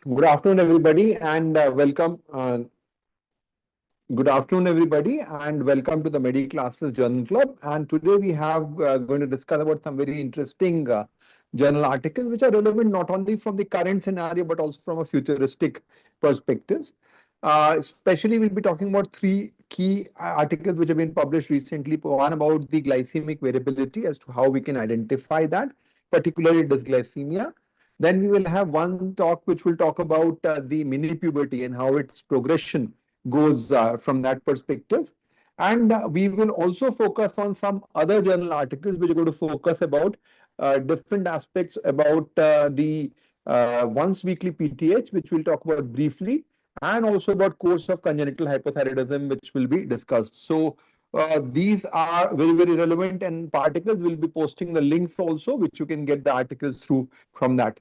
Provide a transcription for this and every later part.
Good afternoon, everybody, and welcome. Good afternoon, everybody, and welcome to the MedEClasses Journal Club. And today we have going to discuss about some very interesting journal articles, which are relevant not only from the current scenario but also from a futuristic perspectives. Especially, we'll be talking about three key articles which have been published recently. One about the glycemic variability as to how we can identify that, particularly dysglycemia. Then we will have one talk which will talk about the mini puberty and how its progression goes from that perspective. And we will also focus on some other journal articles which are going to focus about different aspects about the once weekly PTH, which we'll talk about briefly, and also about course of congenital hypothyroidism, which will be discussed. So these are very, very relevant, and articles will be posting the links also, which you can get the articles through from that.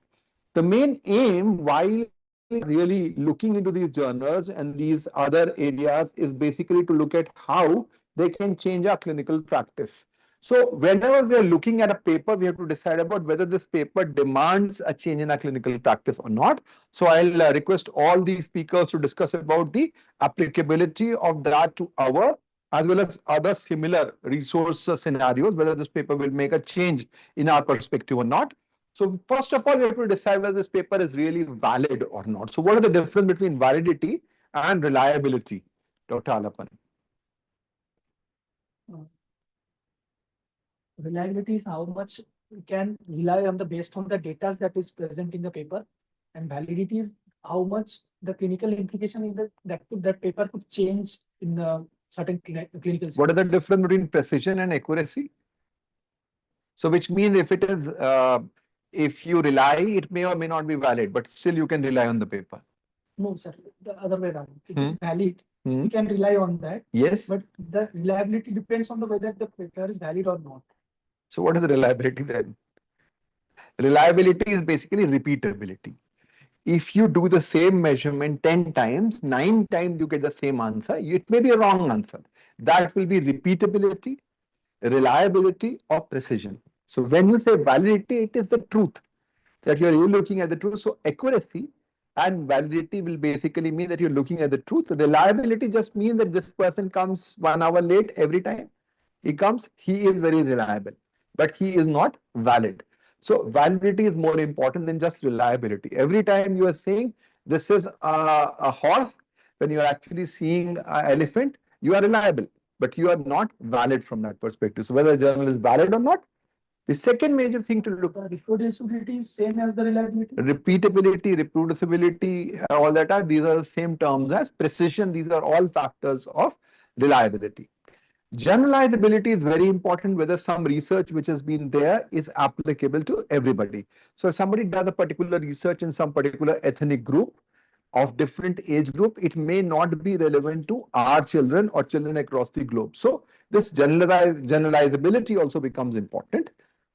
The main aim, while really looking into these journals and these other areas, is basically to look at how they can change our clinical practice. So whenever we are looking at a paper, we have to decide about whether this paper demands a change in our clinical practice or not. So I'll request all these speakers to discuss about the applicability of that to our as well as other similar resource scenarios, whether this paper will make a change in our perspective or not. So first of all, we have to decide whether this paper is really valid or not. So what are the difference between validity and reliability, Dr. Alapan? Reliability is how much we can rely on the based on the data that is present in the paper, and validity is how much the clinical implication in that paper could change in the certain clinical. What is the difference between precision and accuracy? So which means if you rely, it may or may not be valid, but still you can rely on the paper. No, sir, the other way around. It is valid. We can rely on that. Yes. But the reliability depends on the whether the paper is valid or not. So what is the reliability then? Reliability is basically repeatability. If you do the same measurement 10 times, 9 times you get the same answer, it may be a wrong answer. That will be repeatability, reliability, or precision. So when you say validity, it is the truth that you're really looking at the truth. So accuracy and validity will basically mean that you're looking at the truth. Reliability just means that this person comes 1 hour late every time he comes, he is very reliable, but he is not valid. So validity is more important than just reliability. Every time you are saying this is a horse, when you are actually seeing an elephant, you are reliable, but you are not valid from that perspective. So whether a journal is valid or not. The second major thing to look at, reproducibility is same as the reliability. Repeatability, reproducibility, all that are, these are the same terms as precision. These are all factors of reliability. Generalizability is very important, whether some research which has been there is applicable to everybody. So if somebody does a particular research in some particular ethnic group of different age group, it may not be relevant to our children or children across the globe. So this generalizability also becomes important.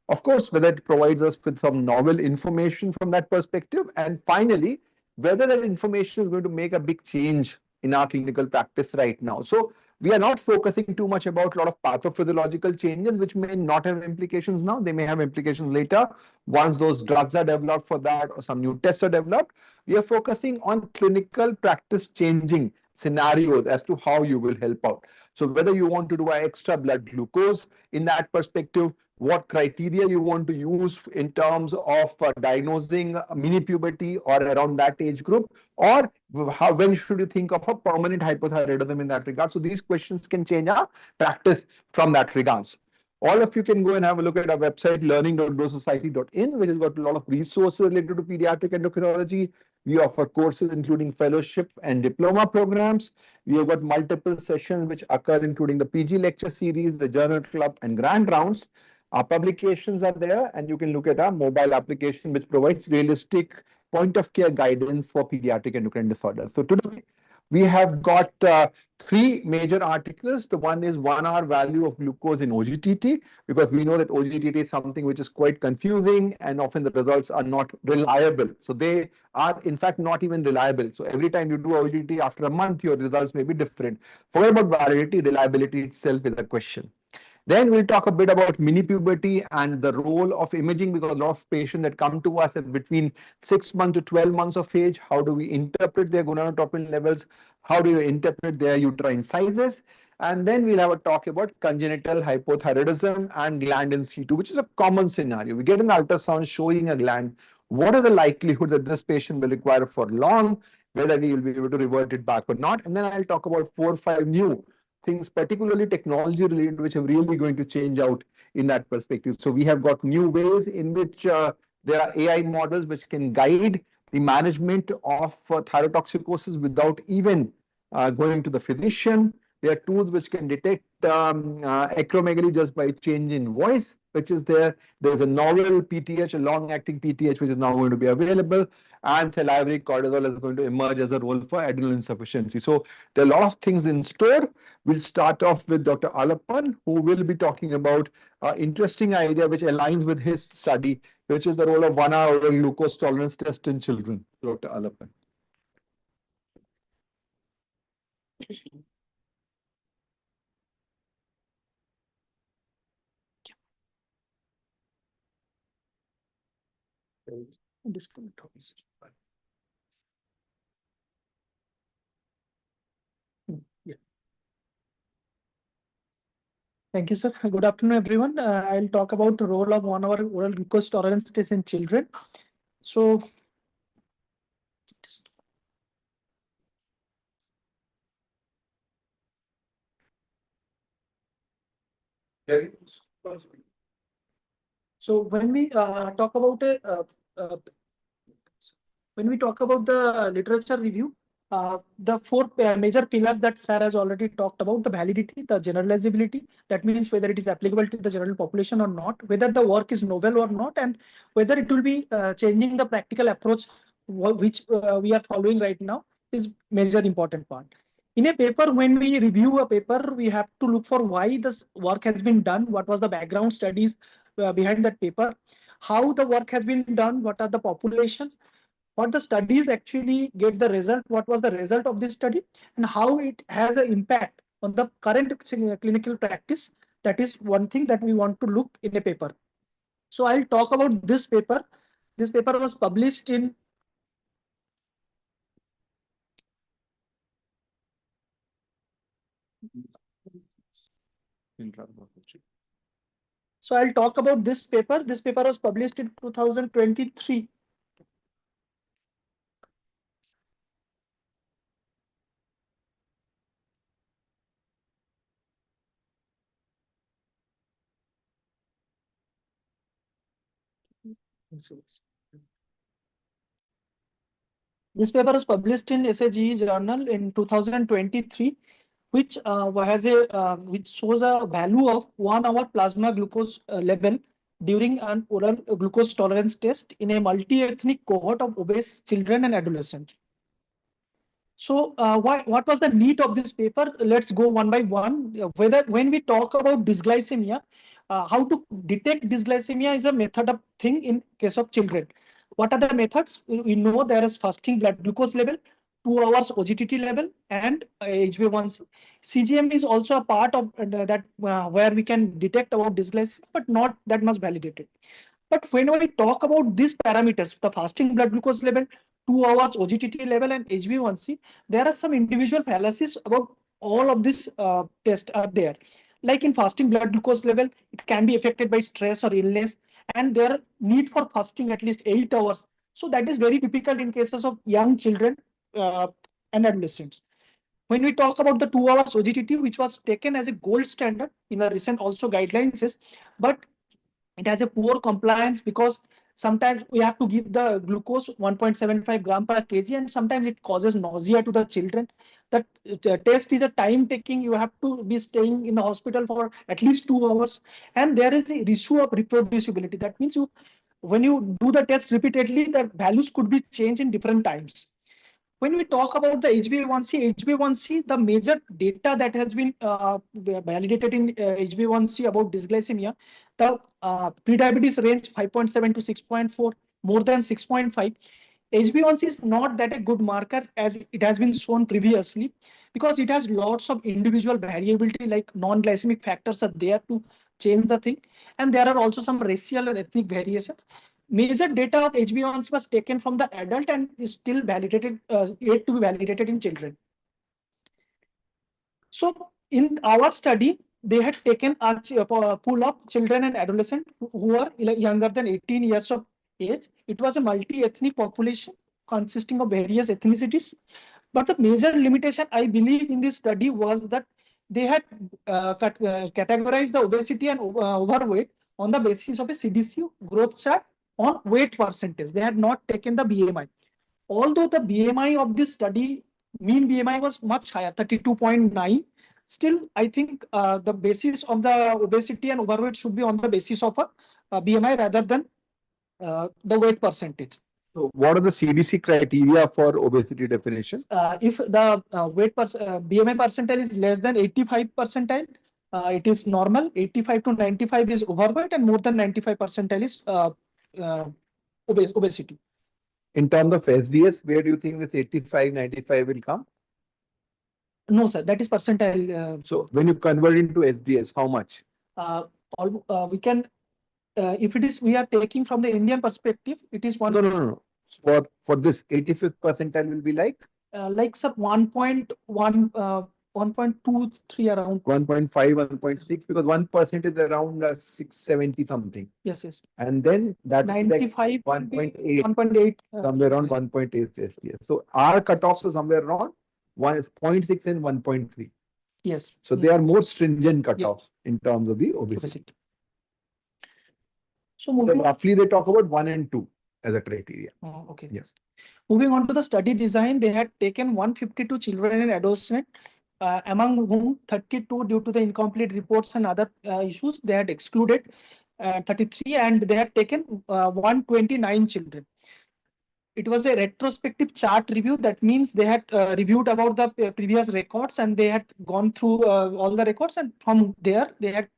Of course, whether it provides us with some novel information from that perspective, and finally, whether that information is going to make a big change in our clinical practice right now. So we are not focusing too much about a lot of pathophysiological changes, which may not have implications now. They may have implications later once those drugs are developed for that or some new tests are developed. We are focusing on clinical practice changing scenarios as to how you will help out. So whether you want to do an extra blood glucose in that perspective, what criteria you want to use in terms of diagnosing mini puberty or around that age group, or when should you think of a permanent hypothyroidism in that regard. So these questions can change our practice from that regards. All of you can go and have a look at our website, learning.growsociety.in, which has got a lot of resources related to pediatric endocrinology. We offer courses including fellowship and diploma programs. We have got multiple sessions which occur, including the PG lecture series, the journal club, and grand rounds. Our publications are there, and you can look at our mobile application, which provides realistic point of care guidance for pediatric endocrine disorders. So today we have got three major articles. The one is 1 hour value of glucose in OGTT, because we know that OGTT is something which is quite confusing and often the results are not reliable. So they are in fact not even reliable. So every time you do OGTT after a month, your results may be different. Forget about validity, reliability itself is a question. Then we'll talk a bit about mini puberty and the role of imaging, because a lot of patients that come to us at between 6 months to 12 months of age, how do we interpret their gonadotropin levels? How do you interpret their uterine sizes? And then we'll have a talk about congenital hypothyroidism and gland in situ, which is a common scenario. We get an ultrasound showing a gland. What are the likelihood that this patient will require for long, whether we will be able to revert it back or not? And then I'll talk about 4 or 5 new things, particularly technology related, which are really going to change out in that perspective. So we have got new ways in which there are AI models which can guide the management of thyrotoxicosis without even going to the physician. There are tools which can detect acromegaly just by change in voice, which is there. There's a novel PTH, a long-acting PTH, which is now going to be available, and salivary cortisol is going to emerge as a role for adrenal insufficiency. So there are a lot of things in store. We'll start off with Dr. Alappan, who will be talking about an interesting idea which aligns with his study, which is the role of 1 hour oral glucose tolerance test in children. Dr. Alappan. Disconnect. Yeah. Thank you, sir. Good afternoon, everyone. I'll talk about the role of 1 hour oral glucose tolerance test in children. So, when we talk about uh, when we talk about the literature review, the 4 major pillars that Sir has already talked about: the validity, the generalizability, that means whether it is applicable to the general population or not, whether the work is novel or not, and whether it will be changing the practical approach which we are following right now is major important part. In a paper, when we review a paper, we have to look for why this work has been done, what was the background studies behind that paper, how the work has been done, what are the populations, what the studies actually get the result, what was the result of this study, and how it has an impact on the current clinical practice. That is one thing that we want to look in a paper. So I'll talk about this paper. This paper was published in So I'll talk about this paper. This paper was published in 2023. This paper was published in SAGE journal in 2023, which which shows a value of 1 hour plasma glucose level during an oral glucose tolerance test in a multi-ethnic cohort of obese children and adolescents. So, what was the need of this paper? Let's go one by one. When we talk about dysglycemia, how to detect dysglycemia is a method of thing in case of children. What are the methods? We know there is fasting blood glucose level, 2 hours OGTT level, and HbA1c. CGM is also a part of that where we can detect about dysglycemia, but not that much validated. But when we talk about these parameters, the fasting blood glucose level, 2 hours OGTT level, and HbA1c, there are some individual fallacies about all of these tests are there. Like in fasting blood glucose level, it can be affected by stress or illness, and there need for fasting at least 8 hours. So that is very difficult in cases of young children uh, and adolescents. When we talk about the 2 hours OGTT, which was taken as a gold standard in the recent also guidelines, but it has a poor compliance because sometimes we have to give the glucose 1.75 gram per kg, and sometimes it causes nausea to the children. That test is a time taking. You have to be staying in the hospital for at least 2 hours, and there is a issue of reproducibility. That means when you do the test repeatedly, the values could be changed in different times. When we talk about the HbA1c, the major data that has been validated in HbA1c about dysglycemia, the prediabetes range 5.7 to 6.4, more than 6.5. HbA1c is not that a good marker as it has been shown previously, because it has lots of individual variability, like non-glycemic factors are there to change the thing. And there are also some racial and ethnic variations. Major data of HbA1c was taken from the adult and is still validated, yet to be validated in children. So in our study, they had taken a pool of children and adolescents who are younger than 18 years of age. It was a multi-ethnic population consisting of various ethnicities. But the major limitation, I believe, in this study was that they had categorized the obesity and overweight on the basis of a CDC growth chart on weight percentage. They had not taken the BMI. Although the BMI of this study, mean BMI was much higher, 32.9, still, I think the basis of the obesity and overweight should be on the basis of a BMI rather than the weight percentage. So what are the CDC criteria for obesity definition? If the BMI percentile is less than 85 percentile, it is normal. 85 to 95 is overweight, and more than 95 percentile is uh, obesity. In terms of SDS, where do you think this 85, 95 will come? No, sir, that is percentile. So when you convert into SDS, how much? We can, if it is, we are taking from the Indian perspective, it is one. No. For this 85th percentile will be like? Like sir, 1.1, 1.23 around. 1.5, 1.6, because 1% is around 670 something. Yes. And then that 95, like 1.8, 1.8. somewhere around 1.8 SDS. So our cutoffs are somewhere around 0.6 and 1.3. Yes. So they are more stringent cutoffs in terms of the obesity. So roughly they talk about 1 and 2 as a criteria. Oh, okay. Yes. Moving on to the study design, they had taken 152 children and adolescents, among whom 32 due to the incomplete reports and other issues, they had excluded 33, and they had taken 129 children. It was a retrospective chart review. That means they had reviewed about the previous records, and they had gone through all the records, and from there they had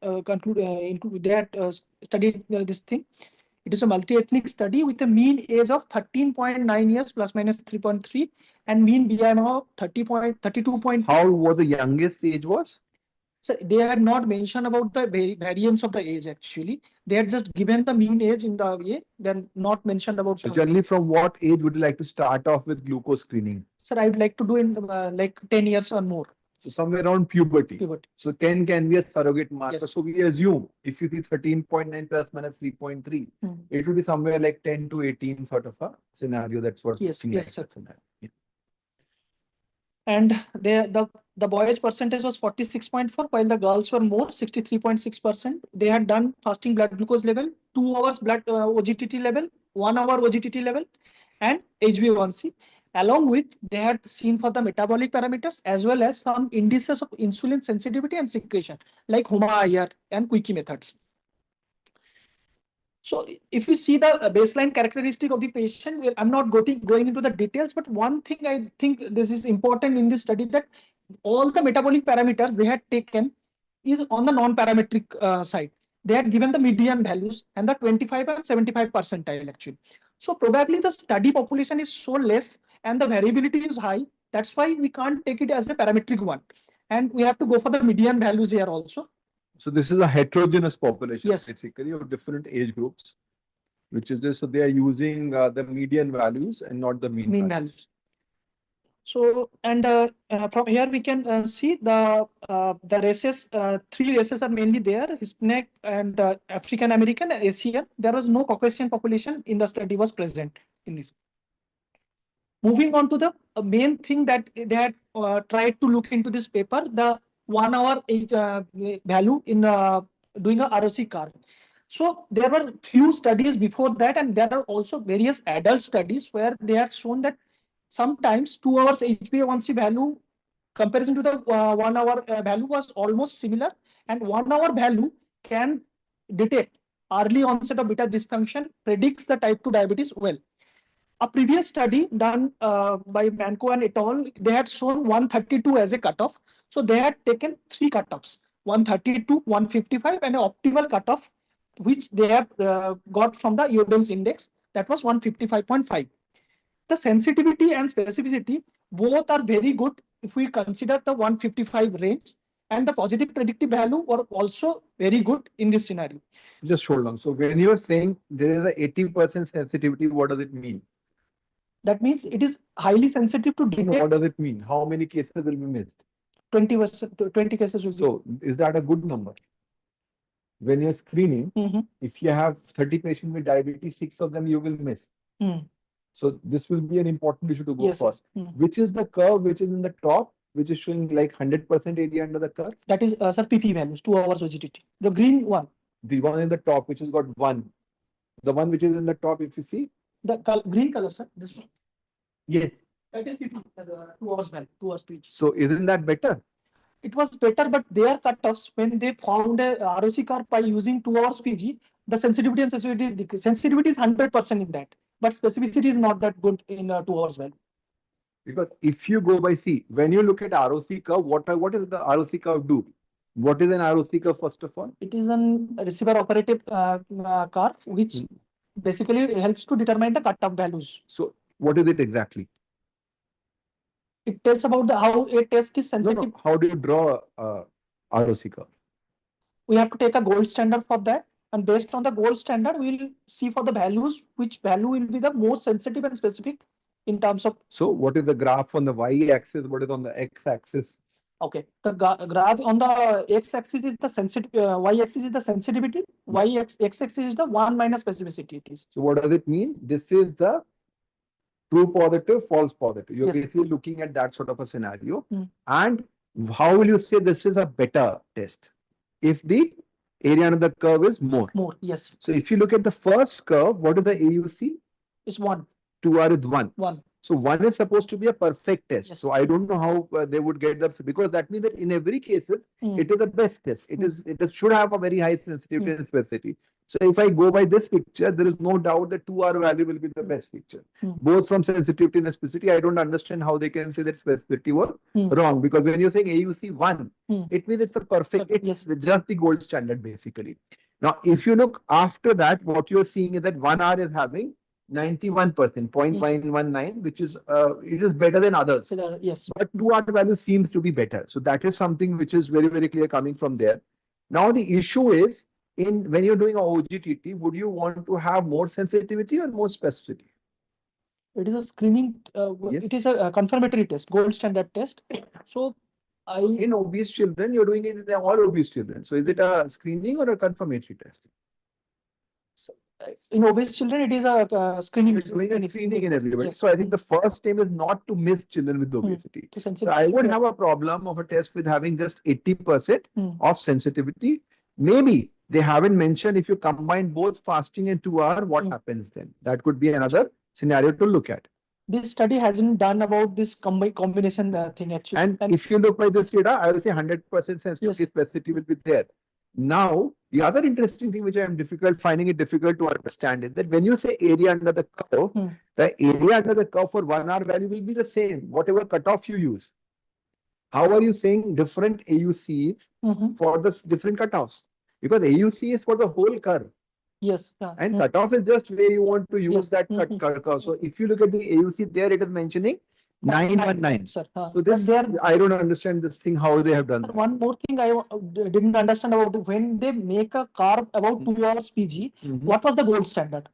studied this thing. It is a multi-ethnic study with a mean age of 13.9 years plus minus 3.3 and mean BMI of 32. How what the youngest age was? So they had not mentioned about the variance of the age actually. They had just given the mean age in the way, then not mentioned about. So generally, from what age would you like to start off with glucose screening? Sir, I would like to do in like 10 years or more. So somewhere around puberty. So 10 can be a surrogate marker. Yes. So we assume if you see 13.9 plus minus 3.3, it will be somewhere like 10 to 18 sort of a scenario. That's what. Yes, sir. Yeah. And the boys' percentage was 46.4, while the girls were more, 63.6%. They had done fasting blood glucose level, 2 hours blood OGTT level, 1 hour OGTT level, and HbA1c. Along with, they had seen for the metabolic parameters as well as some indices of insulin sensitivity and secretion, like HOMA-IR and Quickie methods. So if you see the baseline characteristic of the patient, I'm not going into the details, but one thing I think this is important in this study, that all the metabolic parameters they had taken is on the non-parametric side. They had given the median values and the 25 and 75 percentile actually. So probably the study population is so less and the variability is high. That's why we can't take it as a parametric one. And we have to go for the median values here also. So this is a heterogeneous population, yes, basically, of different age groups, which is this. So they are using the median values and not the mean values. So, and from here we can see the races. 3 races are mainly there: Hispanic and African American and Asian. There was no Caucasian population in the study was present in this. Moving on to the main thing that they had tried to look into this paper, the 1 hour age value in doing a ROC curve. So there were few studies before that, and there are also various adult studies where they have shown that sometimes 2 hours HbA1c value comparison to the 1 hour value was almost similar, and 1 hour value can detect early onset of beta dysfunction, predicts the type 2 diabetes well. A previous study done by Manco and et al., they had shown 132 as a cutoff. So they had taken 3 cutoffs, 132, 155, and an optimal cutoff, which they have got from the Iodines index, that was 155.5. the sensitivity and specificity both are very good if we consider the 155 range, and the positive predictive value are also very good in this scenario. Just hold on. So when you are saying there is a 80% sensitivity, what does it mean? That means it is highly sensitive to No, detect what does it mean? How many cases will be missed? 20 cases. Will be. So is that a good number? When you're screening, if you have 30 patients with diabetes, 6 of them you will miss. So this will be an important issue to go Yes, for. yes. Which is the curve which is in the top, which is showing like 100% area under the curve? That is, sir, PP values, 2 hours OGTT. The green one. The one in the top, which has got 1. The one which is in the top, if you see. The green color, sir. This one. Yes. That is PP, 2 hours value, 2 hours PG. So isn't that better? It was better, but their cutoffs, when they found a ROC curve by using 2 hours PG, the sensitivity and specificity decrease. Sensitivity is 100% in that, but specificity is not that good in 2 hours value. Because if you go by C, when you look at ROC curve, what does the ROC curve do? What is an ROC curve first of all? It is an receiver operative curve, which basically helps to determine the cutoff values. So what is it exactly? It tells about how a test is sensitive. No. How do you draw ROC curve? We have to take a gold standard for that. And based on the gold standard, we'll see for the values, which value will be the most sensitive and specific in terms of. So what is the graph on the y-axis? What is on the x-axis? Okay, the graph on the x-axis is the sensitivity, y-axis is the sensitivity, x-axis is the 1 minus specificity. It is. So what does it mean? This is the true positive, false positive. You're Yes. basically looking at that sort of a scenario. And how will you say this is a better test? If the area under the curve is more. More, yes. So if you look at the first curve, what is the AUC? It's 1. 2R is 1. 1. So 1 is supposed to be a perfect test. Yes. So I don't know how they would get that, because that means that in every case, it is the best test. It should have a very high sensitivity and specificity. So if I go by this picture, there is no doubt that 2R value will be the best picture. Both from sensitivity and specificity. I don't understand how they can say that specificity was wrong, because when you're saying AUC 1, it means it's a perfect, it's just the gold standard basically. Now, if you look after that, what you're seeing is that 1R is having 91%, 0.919, which is it is better than others. Yes. But 2R value seems to be better. So that is something which is very, very clear coming from there. Now the issue is, when you're doing a OGTT, would you want to have more sensitivity or more specificity? It is a screening. Yes. It is a confirmatory test, gold standard test. So in obese children, you're doing it in all obese children. So is it a screening or a confirmatory test? In obese children, it is a screening. It's doing a screening in everybody. Yes. So I think the first aim is not to miss children with obesity. So I would have a problem of a test with having just 80% of sensitivity. Maybe they haven't mentioned if you combine both fasting and 2R, what happens then? That could be another scenario to look at. This study hasn't done about this combination thing actually. And if you look by this data, I will say 100% sensitivity specificity will be there. Now, the other interesting thing which I am finding it difficult to understand is that when you say area under the curve, the area under the curve for 1R value will be the same, whatever cutoff you use. How are you saying different AUCs for the different cutoffs? Because AUC is for the whole curve. Yes. And cutoff is just where you want to use that curve. So if you look at the AUC there, it is mentioning 919. Sir, so this, I don't understand this thing, how they have done that. One more thing I didn't understand about it. When they make a curve about 2 hours PG, what was the gold standard?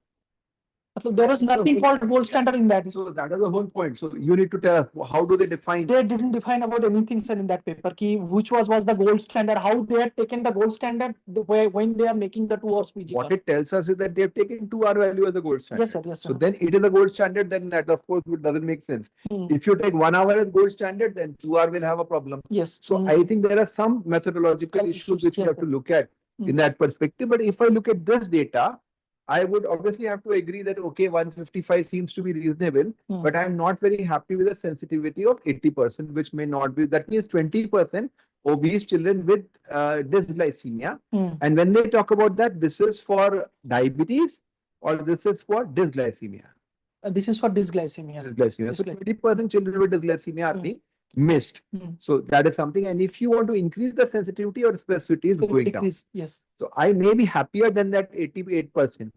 So there was nothing called gold standard in that. So that is the whole point. So you need to tell us, how do they define? They didn't define about anything, sir, in that paper. Which was the gold standard? How they had taken the gold standard when they are making the 2 hours PG. What it tells us is that they have taken 2R value as the gold standard. Yes, sir. Yes, sir. So then it is a gold standard. Then that of course doesn't make sense. If you take 1 hour as gold standard, then 2R will have a problem. Yes. So I think there are some methodological issues which we have to look at in that perspective. But if I look at this data, I would obviously have to agree that, okay, 155 seems to be reasonable, but I'm not very happy with the sensitivity of 80%, which may not be. That means 20% obese children with dysglycemia. And when they talk about that, this is for diabetes or this is for dysglycemia? This is for dysglycemia. Dysglycemia. So 20% children with dysglycemia are being missed. So that is something. And if you want to increase the sensitivity or specificity, is going down. Yes. So I may be happier than that 88%,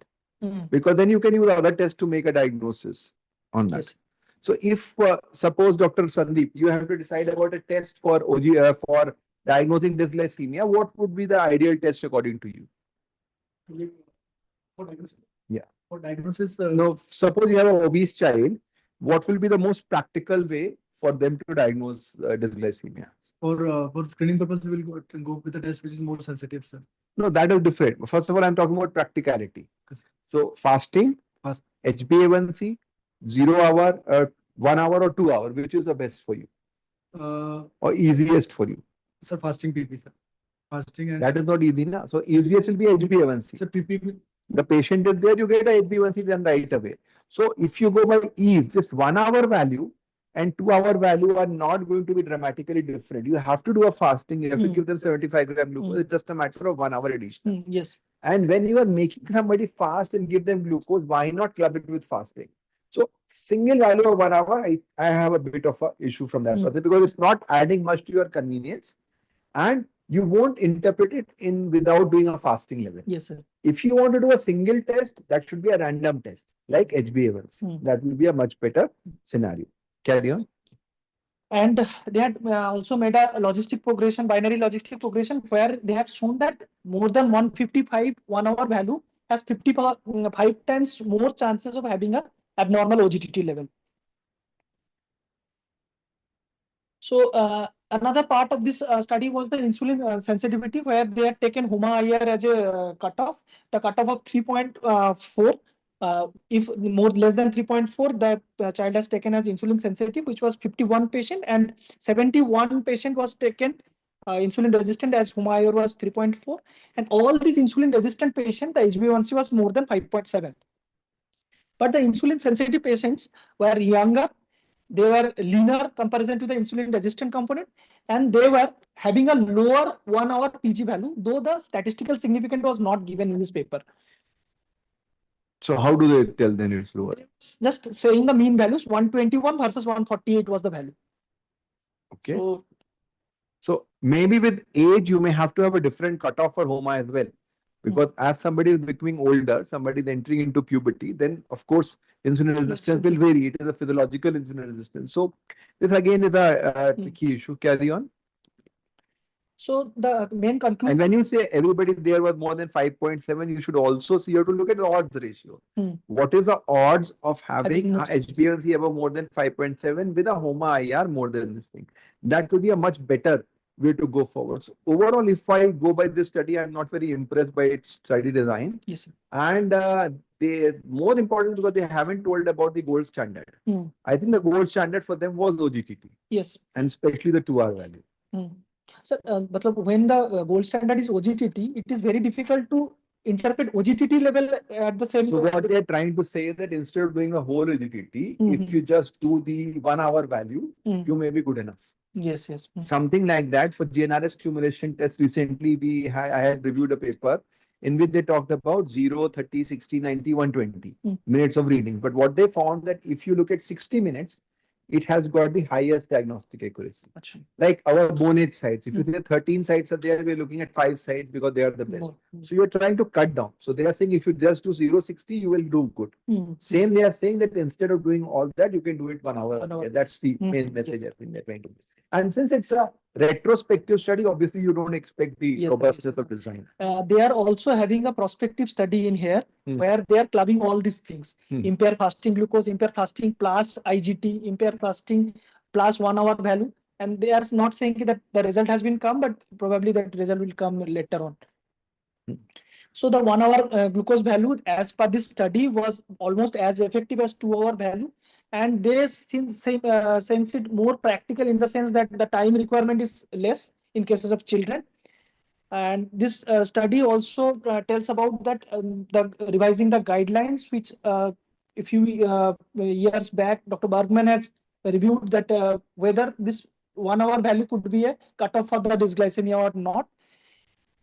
because then you can use other tests to make a diagnosis on that. Yes. So if suppose Dr. Sandeep, you have to decide about a test for for diagnosing dyslipidemia, what would be the ideal test according to you? For diagnosis. Yeah. For diagnosis, No, suppose you have an obese child, what will be the most practical way for them to diagnose dyslipidemia? for screening purpose, we will go with a test which is more sensitive, sir. No, that is different. First of all, I'm talking about practicality. So fasting, Fast. HbA1c, 0 hour, 1 hour or 2 hour, which is the best for you or easiest for you? Sir, fasting PP, sir. Fasting and That is not easy, na? So easiest will be HbA1c. sir, PP. The patient is there, you get a HbA1c then right away. So if you go by ease, this 1 hour value and 2 hour value are not going to be dramatically different. You have to do a fasting, you have to give them 75 gram glucose. It's just a matter of 1 hour additional. Yes. And when you are making somebody fast and give them glucose, why not club it with fasting? So single value of 1 hour, I have a bit of a issue from that because it's not adding much to your convenience and you won't interpret it in without doing a fasting level. Yes, sir. If you want to do a single test, that should be a random test like HbA1c. That will be a much better scenario. Carry on. And they had also made a logistic progression, binary logistic progression, where they have shown that more than 155 1 hour value has 55 times more chances of having a abnormal OGTT level. So another part of this study was the insulin sensitivity, where they had taken HUMA-IR as a cutoff, the cutoff of 3.4. If more less than 3.4, the child has taken as insulin sensitive, which was 51 patient, and 71 patient was taken insulin resistant as HUMA-IR was 3.4. And all these insulin resistant patients, the HbA1c was more than 5.7. But the insulin sensitive patients were younger, they were leaner comparison to the insulin resistant component, and they were having a lower 1 hour PG value, though the statistical significance was not given in this paper. So how do they tell then it's lower? Just saying the mean values, 121 versus 148 was the value. Okay. So maybe with age, you may have to have a different cutoff for HOMA as well. Because as somebody is becoming older, somebody is entering into puberty, then of course insulin resistance will vary. It is a physiological insulin resistance. So this again is a tricky issue. Carry on. So the main conclusion. And when you say everybody there was more than 5.7, you should also see, you have to look at the odds ratio. What is the odds of having a HbA1c above more than 5.7 with a HOMA-IR more than this thing? That could be a much better way to go forward. So overall, if I go by this study, I'm not very impressed by its study design. Yes, sir. And they more important because they haven't told about the gold standard. I think the gold standard for them was OGTT. Yes. And especially the 2-hour value. So, when the gold standard is OGTT, it is very difficult to interpret OGTT level at the same. So what they are trying to say is that instead of doing a whole OGTT, if you just do the 1 hour value, you may be good enough. Yes, yes. Something like that. For GNRS accumulation test, recently I had reviewed a paper in which they talked about 0, 30, 60, 90, 120 minutes of readings. But what they found that if you look at 60 minutes, it has got the highest diagnostic accuracy. Like our bone age sites. If you say 13 sites are there, we're looking at 5 sites because they are the best. So you're trying to cut down. So they are saying if you just do 0, 60, you will do good. Same, they are saying that instead of doing all that, you can do it 1 hour. Yeah, that's the main message they're trying to make. And since it's a retrospective study, obviously you don't expect the robustness of design. They are also having a prospective study in here where they are clubbing all these things. Impair fasting glucose, impair fasting plus IGT, impair fasting plus 1 hour value. And they are not saying that the result has been come, but probably that result will come later on. So the 1 hour glucose value as per this study was almost as effective as 2 hour value. And they sense it more practical in the sense that the time requirement is less in cases of children. And this study also tells about that the revising the guidelines, which a few years back, Dr. Bergman has reviewed that whether this 1 hour value could be a cutoff for the dysglycemia or not.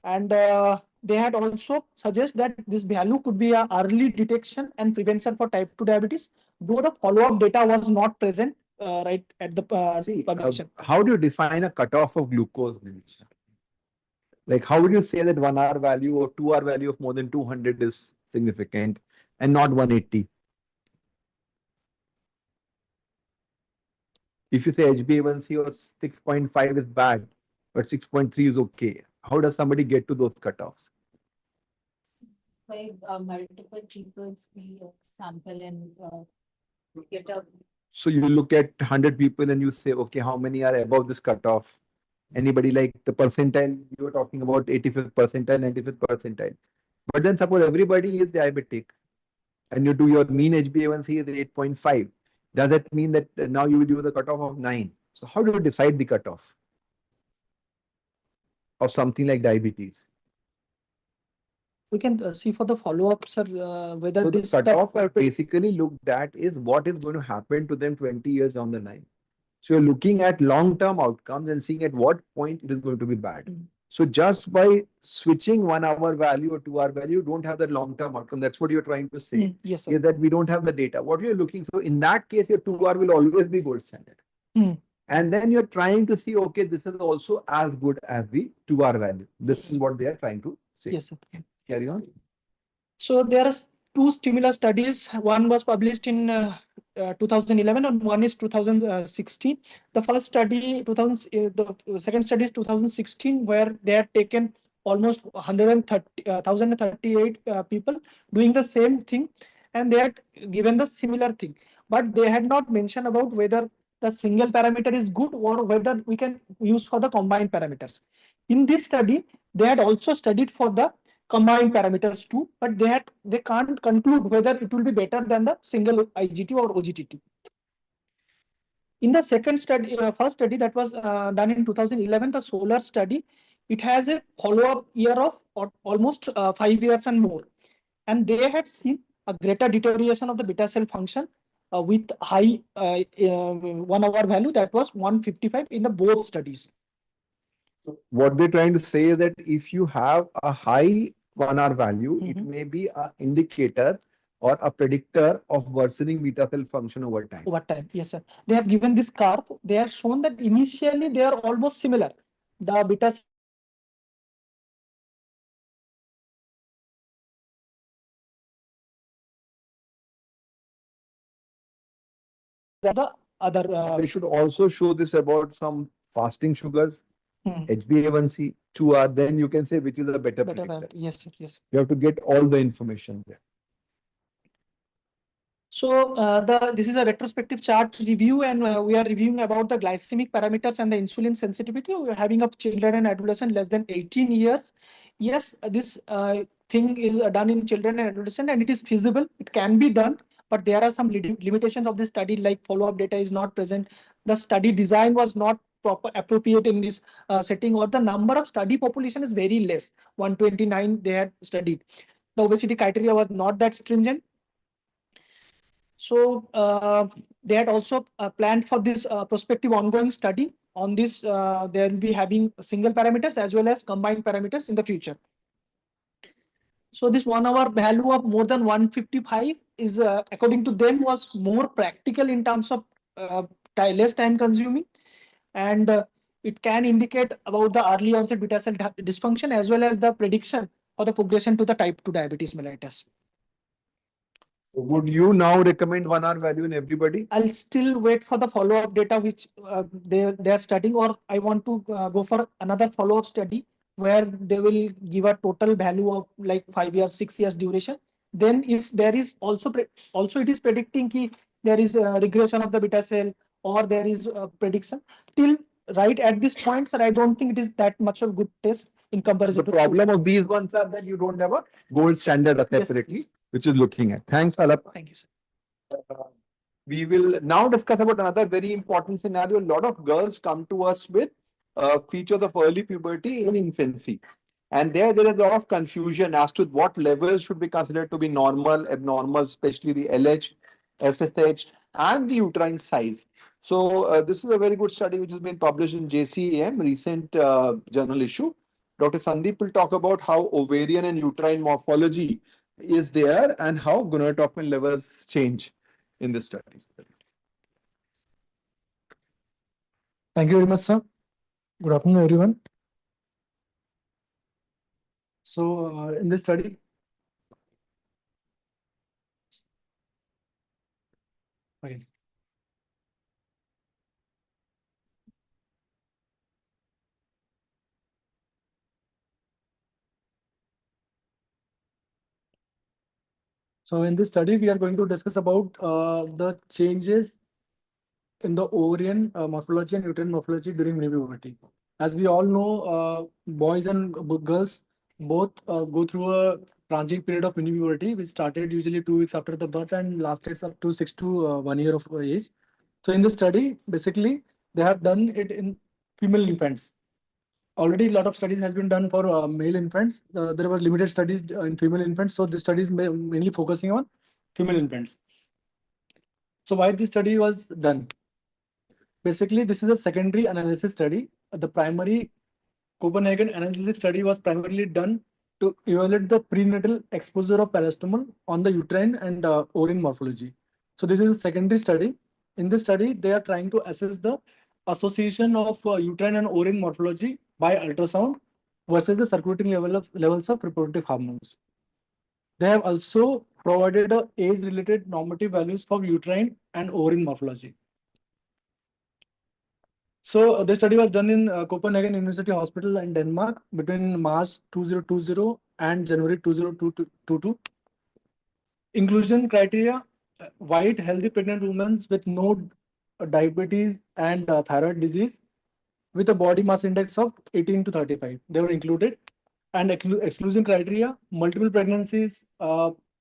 And they had also suggest that this value could be a early detection and prevention for type 2 diabetes, though the follow-up data was not present right at the publication. How do you define a cutoff of glucose? Like how would you say that 1 hour value or 2 hour value of more than 200 is significant and not 180? If you say HbA1c or 6.5 is bad, but 6.3 is okay, how does somebody get to those cutoffs? By multiple people's we sample and get a. So you look at 100 people and you say, okay, how many are above this cutoff? Anybody like the percentile, you were talking about 85th percentile, 95th percentile. But then suppose everybody is diabetic and you do your mean HbA1c is 8.5. Does that mean that now you will use a cutoff of 9? So how do you decide the cutoff of something like diabetes? We can see for the follow-up, sir, whether So the this cutoff are basically looked at is what is going to happen to them 20 years down the line. So you're looking at long-term outcomes and seeing at what point it is going to be bad. So just by switching 1 hour value or 2 hour value, you don't have that long-term outcome. That's what you're trying to say. Yes, sir. Is that we don't have the data. What you're looking, so in that case, your 2 hour will always be gold standard. And then you're trying to see, okay, this is also as good as the 2 hour value. This is what they are trying to say. Yes, sir. Carry on. So there are two similar studies. One was published in 2011 and one is 2016. The first study, the second study is 2016, where they had taken almost 138 people doing the same thing, and they had given the similar thing. But they had not mentioned about whether the single parameter is good or whether we can use for the combined parameters. In this study, they had also studied for the combined parameters too, but they can't conclude whether it will be better than the single IGT or OGTT. In the second study, first study that was done in 2011, the solar study, it has a follow-up year of almost 5 years and more, and they had seen a greater deterioration of the beta cell function with high 1 hour value that was 155 in the both studies. What they're trying to say is that if you have a high 1 hour value, it may be an indicator or a predictor of worsening beta cell function over time. Over time, yes, sir. They have given this curve. They have shown that initially they are almost similar. The beta the other. They should also show this about some fasting sugars, HbA1c, 2 hour, then you can say which is a better predictor. Yes, sir, yes. You have to get all the information there. So this is a retrospective chart review, and we are reviewing about the glycemic parameters and the insulin sensitivity. We are having up children and adolescent less than 18 years. Yes, this thing is done in children and adolescent, and it is feasible. It can be done, but there are some limitations of this study, like follow-up data is not present. The study design was not appropriate in this setting, or the number of study population is very less. 129 they had studied. The obesity criteria was not that stringent. So they had also planned for this prospective ongoing study. On this, they will be having single parameters as well as combined parameters in the future. So this 1 hour value of more than 155 is, according to them, was more practical in terms of less time consuming, and it can indicate about the early onset beta cell dysfunction as well as the prediction for the progression to the type 2 diabetes mellitus. Would you now recommend 1 hour value in everybody? I'll still wait for the follow-up data which they are studying, or I want to go for another follow-up study where they will give a total value of like 5 years, 6 years duration. Then if there is also it is predicting ki there is a regression of the beta cell or there is a prediction. Till right at this point, sir, I don't think it is that much of good test in comparison. The problem of these ones are that you don't have a gold standard separately. Yes. Which is looking at. Thanks, Alap. Thank you, sir. We will now discuss about another very important scenario. A lot of girls come to us with features of early puberty in infancy. And there is a lot of confusion as to what levels should be considered to be normal, abnormal, especially the LH, FSH, and the uterine size. So this is a very good study which has been published in JCEM, recent journal issue. Dr. Sandeep will talk about how ovarian and uterine morphology is there and how gonadotropin levels change in this study. Thank you very much, sir. Good afternoon, everyone. So, in this study, okay. So in this study, we are going to discuss about the changes in the ovarian morphology and uterine morphology during mini-puberty. As we all know, boys and girls both go through a transient period of mini-puberty, which started usually 2 weeks after the birth and lasted up to 6 to 1 year of age. So in this study, basically, they have done it in female infants. Already a lot of studies has been done for male infants. There were limited studies in female infants. So this study is mainly focusing on female infants. So why this study was done? Basically, this is a secondary analysis study. The primary Copenhagen analysis study was primarily done to evaluate the prenatal exposure of paracetamol on the uterine and ovarian morphology. So this is a secondary study. In this study, they are trying to assess the association of uterine and ovarian morphology by ultrasound versus the circulating levels of reproductive hormones. They have also provided age-related normative values for uterine and ovarian morphology. So this study was done in Copenhagen University Hospital in Denmark between March 2020 and January 2022. Inclusion criteria: white, healthy pregnant women with no diabetes and thyroid disease with a body mass index of 18 to 35. They were included. And exclusion criteria: multiple pregnancies,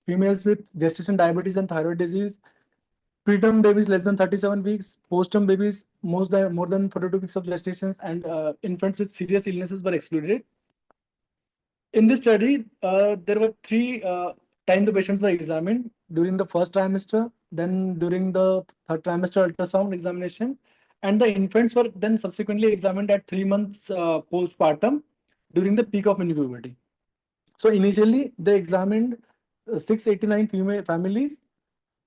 females with gestation diabetes and thyroid disease, preterm babies less than 37 weeks, postterm babies more than 42 weeks of gestations, and infants with serious illnesses were excluded. In this study, there were three times the patients were examined: during the first trimester, then during the third trimester ultrasound examination, and the infants were then subsequently examined at 3 months postpartum during the peak of mini-puberty. So initially, they examined 689 female families,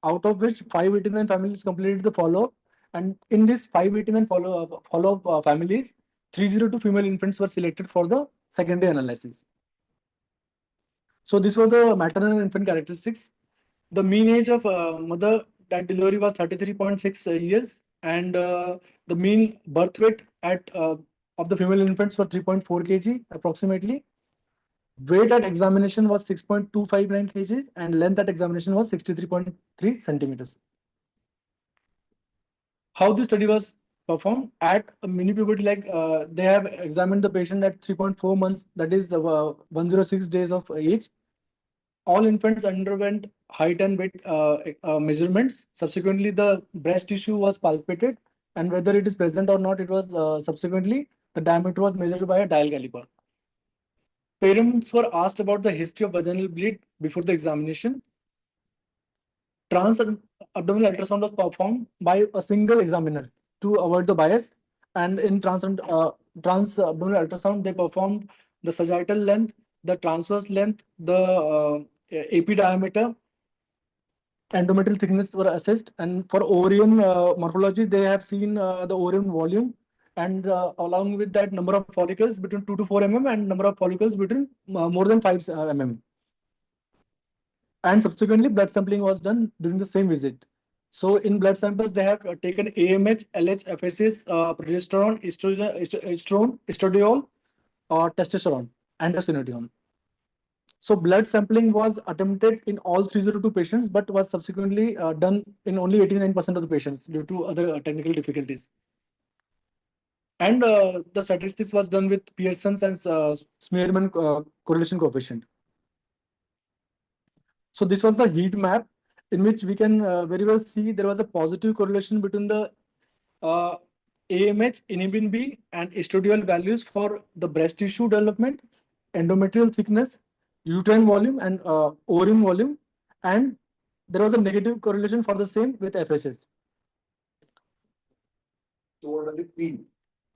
out of which 589 families completed the follow-up. And in this 589 follow-up families, 302 female infants were selected for the secondary analysis. So this was the maternal and infant characteristics. The mean age of mother at delivery was 33.6 years, and the mean birth weight of the female infants was 3.4 kg approximately. Weight at examination was 6.259 kgs, and length at examination was 63.3 centimeters. How the study was performed at a mini puberty, like they have examined the patient at 3.4 months, that is 106 days of age. All infants underwent height and weight measurements. Subsequently, the breast tissue was palpated, and whether it is present or not, it was subsequently the diameter was measured by a dial caliper. Parents were asked about the history of vaginal bleed before the examination. Trans-abdominal ultrasound was performed by a single examiner to avoid the bias. And in trans-abdominal ultrasound, they performed the sagittal length, the transverse length, the AP diameter, endometrial thickness were assessed. And for ovarian morphology, they have seen the ovarian volume, and along with that, number of follicles between 2 to 4 mm and number of follicles between more than 5 mm. And subsequently, blood sampling was done during the same visit. So in blood samples, they have taken AMH, LH, FSH, progesterone, estrone, estradiol, or testosterone, androstenedione. So blood sampling was attempted in all 302 patients, but was subsequently done in only 89% of the patients due to other technical difficulties. And the statistics was done with Pearson's and Smearman correlation coefficient. So this was the heat map in which we can very well see there was a positive correlation between the AMH, inhibin B, and estradiol values for the breast tissue development, endometrial thickness, uterine volume, and ovarian volume. And there was a negative correlation for the same with FSS. So what does it mean?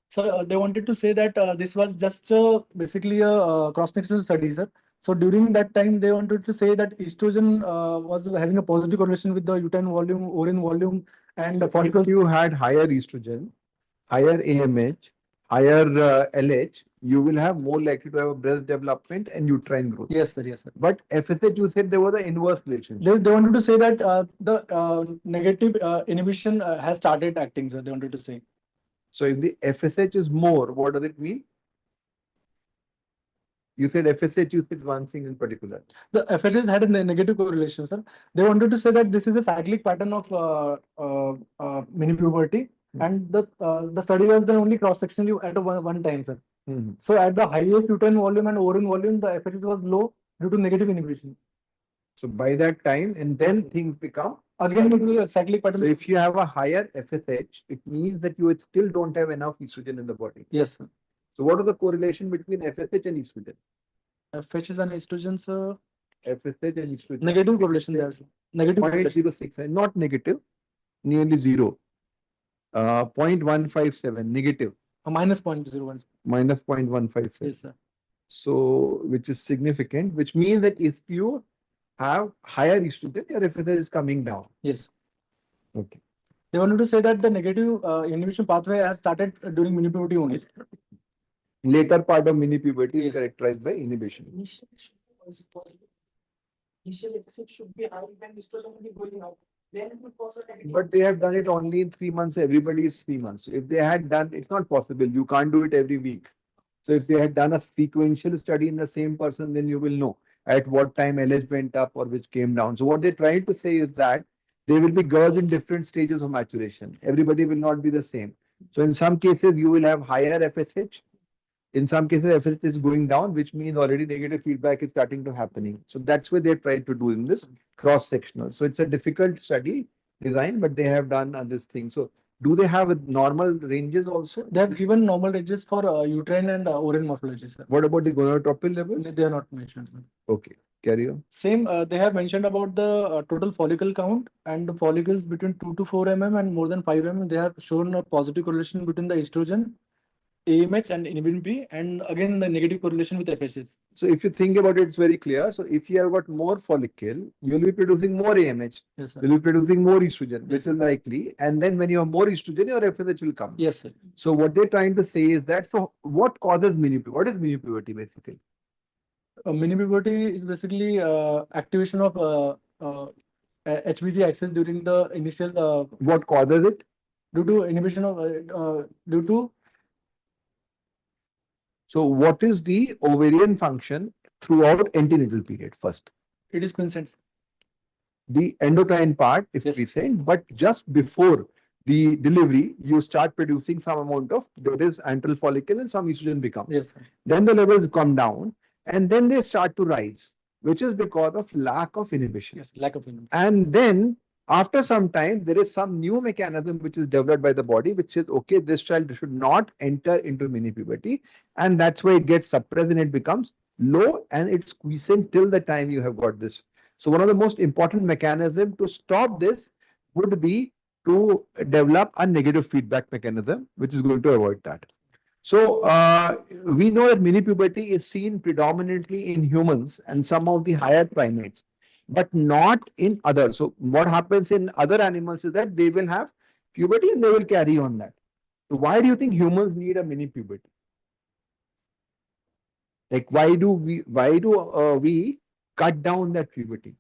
So they wanted to say that this was just basically a cross-sectional study, sir. So during that time, they wanted to say that estrogen was having a positive correlation with the uterine volume, ovarian volume, and the follicle. If you had higher estrogen, higher AMH, higher LH, you will have more likely to have a breast development and uterine growth. Yes, sir. Yes, sir. But FSH, you said there was an inverse relationship. They wanted to say that the negative inhibition has started acting, sir. They wanted to say. So if the FSH is more, what does it mean? You said FSH, you said one thing in particular. The FSH had a negative correlation, sir. They wanted to say that this is a cyclic pattern of mini puberty, and the study was done only cross-sectionally at one time, sir. So at the highest uterine volume and ovarian volume, the FSH was low due to negative inhibition. So by that time, and then things become. Again, it will be a cyclic pattern. So if you have a higher FSH, it means that you still don't have enough estrogen in the body. Yes, sir. So what is the correlation between FSH and estrogen? FSH and estrogen, sir. FSH and estrogen. Negative correlation there. Negative. 0.06, not negative, nearly zero. 0.157, negative. Minus 0.01. Minus 0.157. Yes, sir. So, which is significant, which means that if you have higher estrogen, your FSH is coming down. Yes. Okay. They wanted to say that the negative inhibition pathway has started during mini puberty only. Later part of mini puberty Yes. is characterized by inhibition. Initial FSH should be high when estrogen will be going out. Then it will cause a negative. But they have done it only in 3 months. Everybody is 3 months. If they had done, it's not possible. You can't do it every week. So if they had done a sequential study in the same person, then you will know at what time LH went up or which came down. So what they're trying to say is that there will be girls in different stages of maturation. Everybody will not be the same. So in some cases, you will have higher FSH. In some cases, FSH is going down, which means already negative feedback is starting to happening. So that's what they're trying to do in this cross-sectional. So it's a difficult study design, but they have done this thing. So do they have normal ranges also? They have given normal ranges for uterine and ovarian morphology, sir. What about the gonadotropin levels? They are not mentioned, sir. Okay, carry on. Same, they have mentioned about the total follicle count and the follicles between 2 to 4 mm and more than 5 mm. They have shown a positive correlation between the estrogen, AMH and inhibin B, and again the negative correlation with FSH. So if you think about it, it's very clear. So if you have got more follicle, you'll be producing more AMH. Yes, sir. You'll be producing more estrogen, Yes, which sir. is likely. And then when you have more estrogen, your FSH will come. Yes, sir. So what they're trying to say is that, so what causes mini puberty? What is mini puberty basically? Mini puberty is basically activation of HBG axis during the initial What causes it? due to inhibition of due to So what is the ovarian function throughout antenatal period first? it is quiescent. The endocrine part is Yes. present, but just before the delivery, you start producing some amount of, there is antral follicle and some estrogen becomes. Yes, sir. Then the levels come down and then they start to rise, which is because of lack of inhibition. Yes, lack of inhibition. And then after some time, there is some new mechanism which is developed by the body, which says, okay, this child should not enter into mini puberty. And that's why it gets suppressed and it becomes low and it's quiescent till the time you have got this. So one of the most important mechanism to stop this would be to develop a negative feedback mechanism, which is going to avoid that. So we know that mini puberty is seen predominantly in humans and some of the higher primates, but not in others. So what happens in other animals is that they will have puberty and they will carry on that. So why do you think humans need a mini puberty? Like why do we cut down that puberty?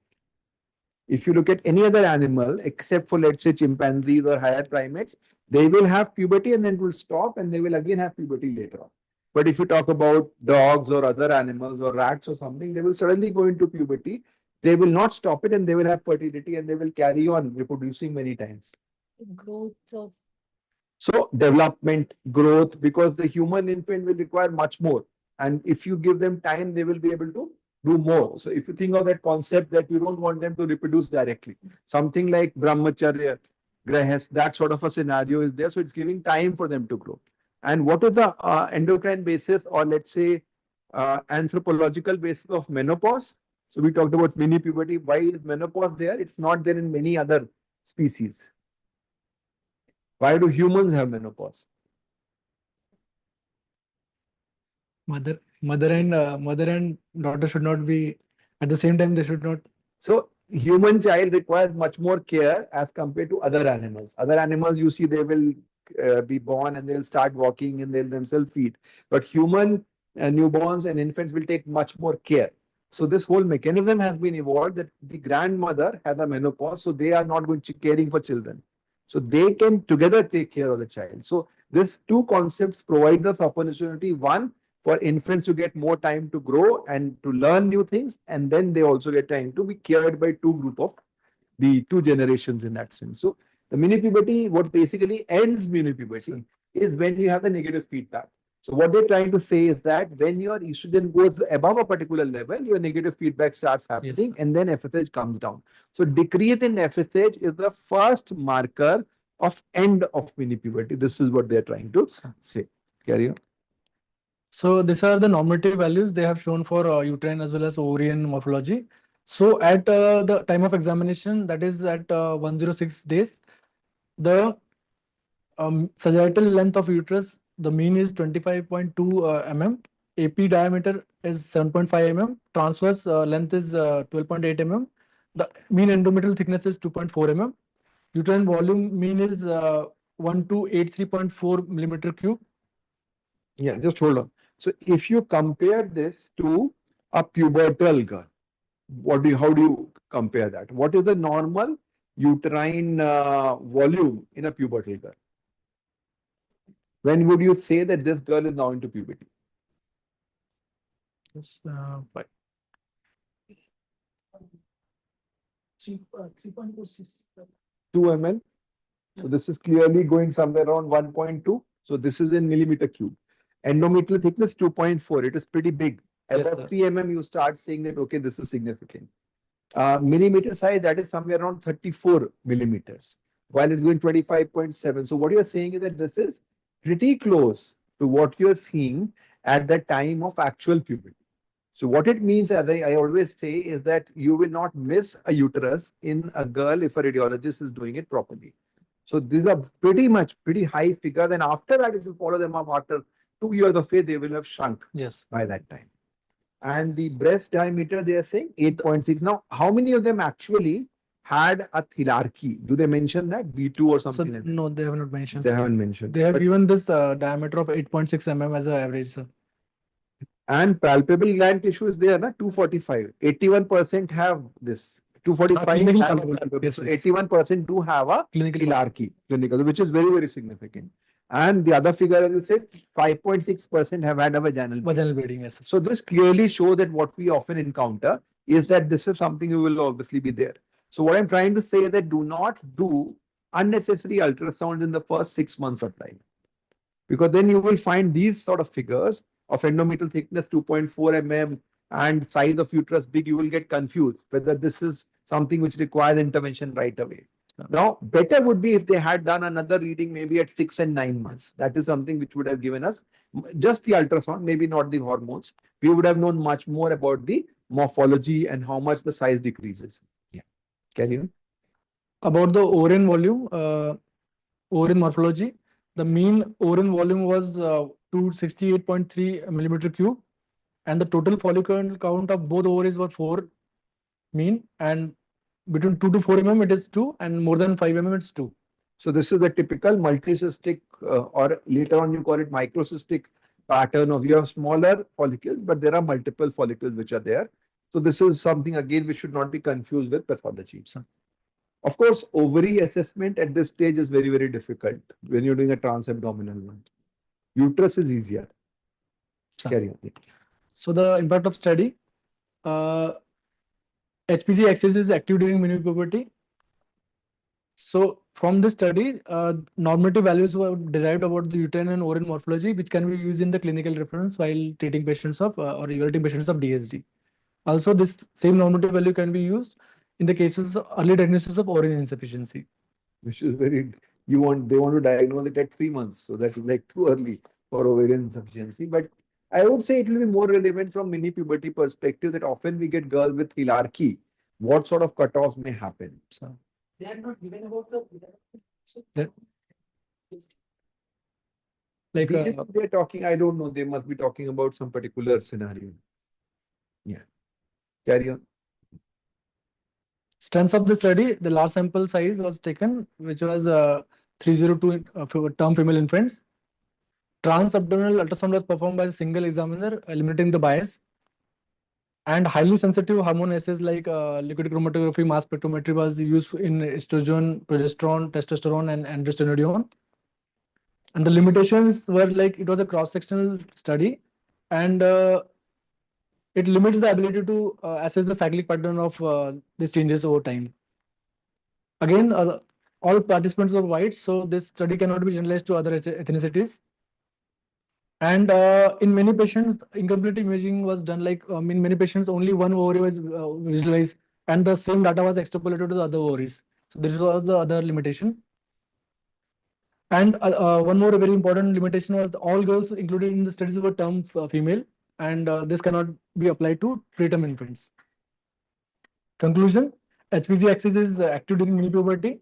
If you look at any other animal, except for let's say chimpanzees or higher primates, they will have puberty and then it will stop and they will again have puberty later on. But if you talk about dogs or other animals or rats or something, they will suddenly go into puberty. They will not stop it and they will have fertility and they will carry on reproducing many times. Growth of So development, growth, because the human infant will require much more. And if you give them time, they will be able to do more. So if you think of that concept that you don't want them to reproduce directly, something like brahmacharya, grahas, that sort of a scenario is there. So it's giving time for them to grow. And what is the endocrine basis or let's say anthropological basis of menopause? So we talked about mini puberty. Why is menopause there? It's not there in many other species. Why do humans have menopause? Mother and daughter should not be at the same time. They should not. So human child requires much more care as compared to other animals. Other animals, you see, they will be born and they'll start walking and they'll themselves feed. But human newborns and infants will take much more care. So this whole mechanism has been evolved that the grandmother has a menopause, so they are not going to caring for children. So they can together take care of the child. So these two concepts provide us opportunity, one, for infants to get more time to grow and to learn new things, and then they also get time to be cared by the two generations in that sense. So the mini puberty, what basically ends mini puberty is when you have the negative feedback. So what they're trying to say is that when your estrogen goes above a particular level, your negative feedback starts happening, and then FSH comes down. So decrease in FSH is the first marker of end of mini puberty. This is what they're trying to say. Carry on. So these are the normative values they have shown for uterine as well as ovarian morphology. So at the time of examination, that is at 106 days, the sagittal length of uterus, the mean is 25.2 mm. AP diameter is 7.5 mm. Transverse length is 12.8 mm. The mean endometrial thickness is 2.4 mm. Uterine volume mean is 1283.4 millimeter cube. Yeah, just hold on. So if you compare this to a pubertal girl, how do you compare that? What is the normal uterine volume in a pubertal girl? When would you say that this girl is now into puberty? Yes, 3.26. 2 ml. So this is clearly going somewhere around 1.2. So this is in millimeter cube. Endometrial thickness 2.4. It is pretty big. Yes, Above sir. 3 mm, you start saying that, okay, this is significant. Millimeter size, that is somewhere around 34 millimeters, while it's going 25.7. So what you're saying is that this is pretty close to what you're seeing at the time of actual puberty. So what it means, as I always say, is that you will not miss a uterus in a girl if a radiologist is doing it properly. So these are pretty high figures. And after that, if you follow them up after 2 years of age, they will have shrunk Yes. by that time. And the breast diameter, they are saying 8.6. Now, how many of them actually had a thilarchy? Do they mention that? B2 or So something like that? no, they have not mentioned. They haven't mentioned. They have But- given this diameter of 8.6 mm as an average, sir. And palpable gland tissue is there, na? 245. 81% have this. 245 clinical have a palpable, palpable. yes, So yes. 81% do have a Clinical thilarchy, clinical, which is very, very significant. And the other figure, as you said, 5.6% have had a vaginal. vaginal bleeding, yes, sir. So this clearly shows that what we often encounter is that this is something you will obviously be there. So what I'm trying to say is that do not do unnecessary ultrasounds in the first 6 months of life, because then you will find these sort of figures of endometrial thickness 2.4 mm and size of uterus big. You will get confused whether this is something which requires intervention right away. Now, better would be if they had done another reading maybe at 6 and 9 months. That is something which would have given us just the ultrasound, maybe not the hormones. We would have known much more about the morphology and how much the size decreases. Yeah. Carry on. About the ovarian volume, ovarian morphology, the mean ovarian volume was 268.3 millimeter cube, and the total follicle count of both ovaries were 4 mean, and between 2 to 4 mm it is 2, and more than 5 mm it's 2. So this is the typical multicystic or later on you call it microcystic pattern of you have smaller follicles, but there are multiple follicles which are there. So this is something again which should not be confused with pathology. Of course, ovary assessment at this stage is very, very difficult when you're doing a transabdominal one. Uterus is easier. Sir. Carry on. So the impact of study, HPG axis is active during mini puberty. So from this study, normative values were derived about the uterine and ovarian morphology, which can be used in the clinical reference while treating patients of or evaluating patients of DSD. Also, this same normative value can be used in the cases of early diagnosis of ovarian insufficiency. Which is very, they want to diagnose it at 3 months. So that is like too early for ovarian insufficiency. But I would say it will be more relevant from mini puberty perspective that often we get girls with hilarchy. What sort of cutoffs may happen? So, They are not given about the. That- like They're talking, I don't know, they must be talking about some particular scenario. Yeah. Carry on. strength of the study, the large sample size was taken, which was 302 term female infants. Transabdominal ultrasound was performed by a single examiner, eliminating the bias. And highly sensitive hormone assays like liquid chromatography, mass spectrometry was used in estrogen, progesterone, testosterone, and androstenedione. And the limitations were like it was a cross-sectional study. and it limits the ability to assess the cyclic pattern of these changes over time. Again, all participants were white, so this study cannot be generalized to other ethnicities. And in many patients, incomplete imaging was done. Like in many patients, only one ovary was visualized, and the same data was extrapolated to the other ovaries. So this was the other limitation. And one more very important limitation was all girls included in the studies were term female, and this cannot be applied to preterm infants. Conclusion: HPG axis is active during mini puberty,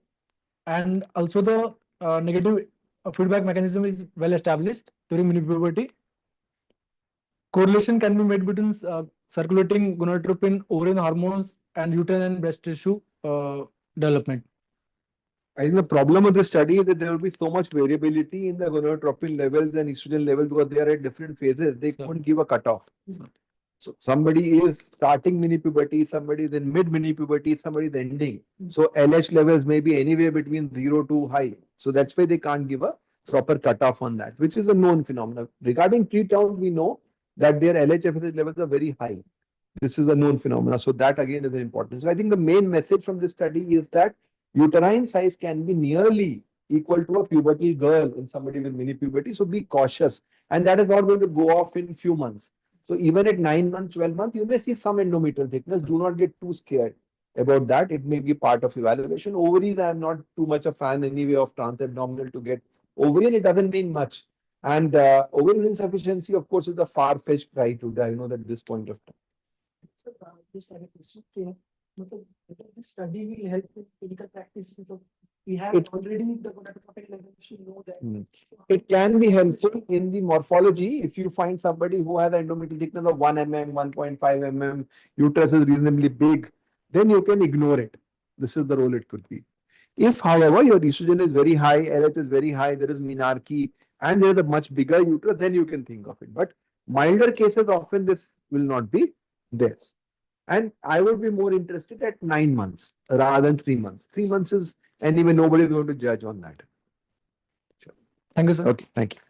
and also the negative feedback mechanism is well established during mini puberty. Correlation can be made between circulating gonadotropin, ovarian hormones, and uterine and breast tissue development. I think the problem with this study is that there will be so much variability in the gonadotropin levels and estrogen levels because they are at different phases. They Sure. can't give a cutoff. Sure. So somebody is starting mini puberty, somebody is in mid mini puberty, somebody is ending. So LH levels may be anywhere between 0 to high. So that's why they can't give a proper cutoff on that, which is a known phenomenon. Regarding preterms, we know that their LH-FSH levels are very high. This is a known phenomenon. So that again is important. So I think the main message from this study is that uterine size can be nearly equal to a puberty girl in somebody with mini puberty. So be cautious. And that is not going to go off in few months. So even at 9 months, 12 months, you may see some endometrial thickness. Do not get too scared about that. It may be part of evaluation. Ovaries, I am not too much a fan anyway of transabdominal to get ovarian. It doesn't mean much. And ovarian insufficiency, of course, is the far-fetched cry to diagnose at this point of time. So, just have a question. This study will help in clinical practice. So we have already the gonadotropin levels. We know that. It can be helpful in the morphology if you find somebody who has endometrial thickness of 1 mm, 1.5 mm, uterus is reasonably big, then you can ignore it. This is the role it could be. If, however, your estrogen is very high, LH is very high, there is menarche, and there is a much bigger uterus, then you can think of it. But milder cases, often this will not be there. And I would be more interested at 9 months rather than 3 months. 3 months is anyway, nobody is going to judge on that. Thank you, sir. Okay, thank you.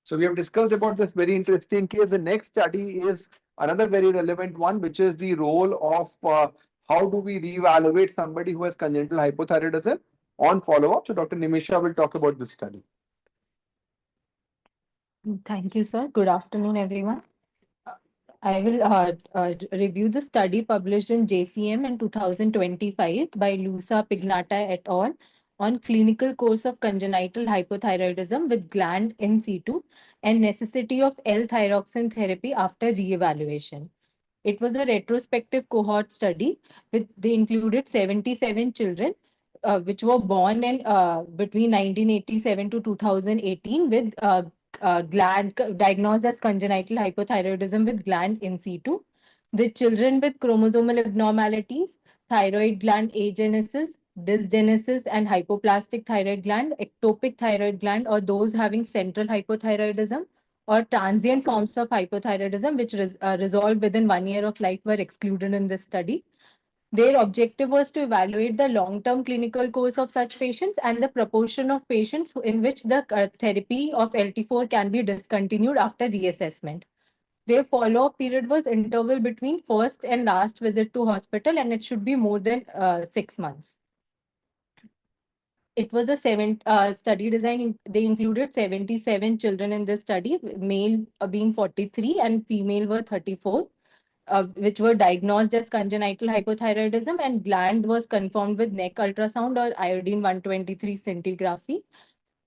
So we have discussed about this very interesting case. The next study is another very relevant one, which is the role of how do we reevaluate somebody who has congenital hypothyroidism on follow-up. So Dr. Nimisha will talk about this study. Thank you, sir. Good afternoon, everyone. I will review the study published in JCM in 2025 by Lusa Pignata et al. On clinical course of congenital hypothyroidism with gland in situ and necessity of L-thyroxine therapy after re-evaluation. It was a retrospective cohort study with they included 77 children which were born in between 1987 to 2018 with gland diagnosed as congenital hypothyroidism with gland in situ. The children with chromosomal abnormalities, thyroid gland agenesis, dysgenesis, and hypoplastic thyroid gland, ectopic thyroid gland, or those having central hypothyroidism or transient forms of hypothyroidism which resolved within 1 year of life were excluded in this study. Their objective was to evaluate the long-term clinical course of such patients and the proportion of patients in which the therapy of LT4 can be discontinued after reassessment. Their follow-up period was interval between first and last visit to hospital, and it should be more than 6 months. It was a study design. They included 77 children in this study, male being 43 and female were 34. Which were diagnosed as congenital hypothyroidism, and gland was confirmed with neck ultrasound or iodine 123 scintigraphy.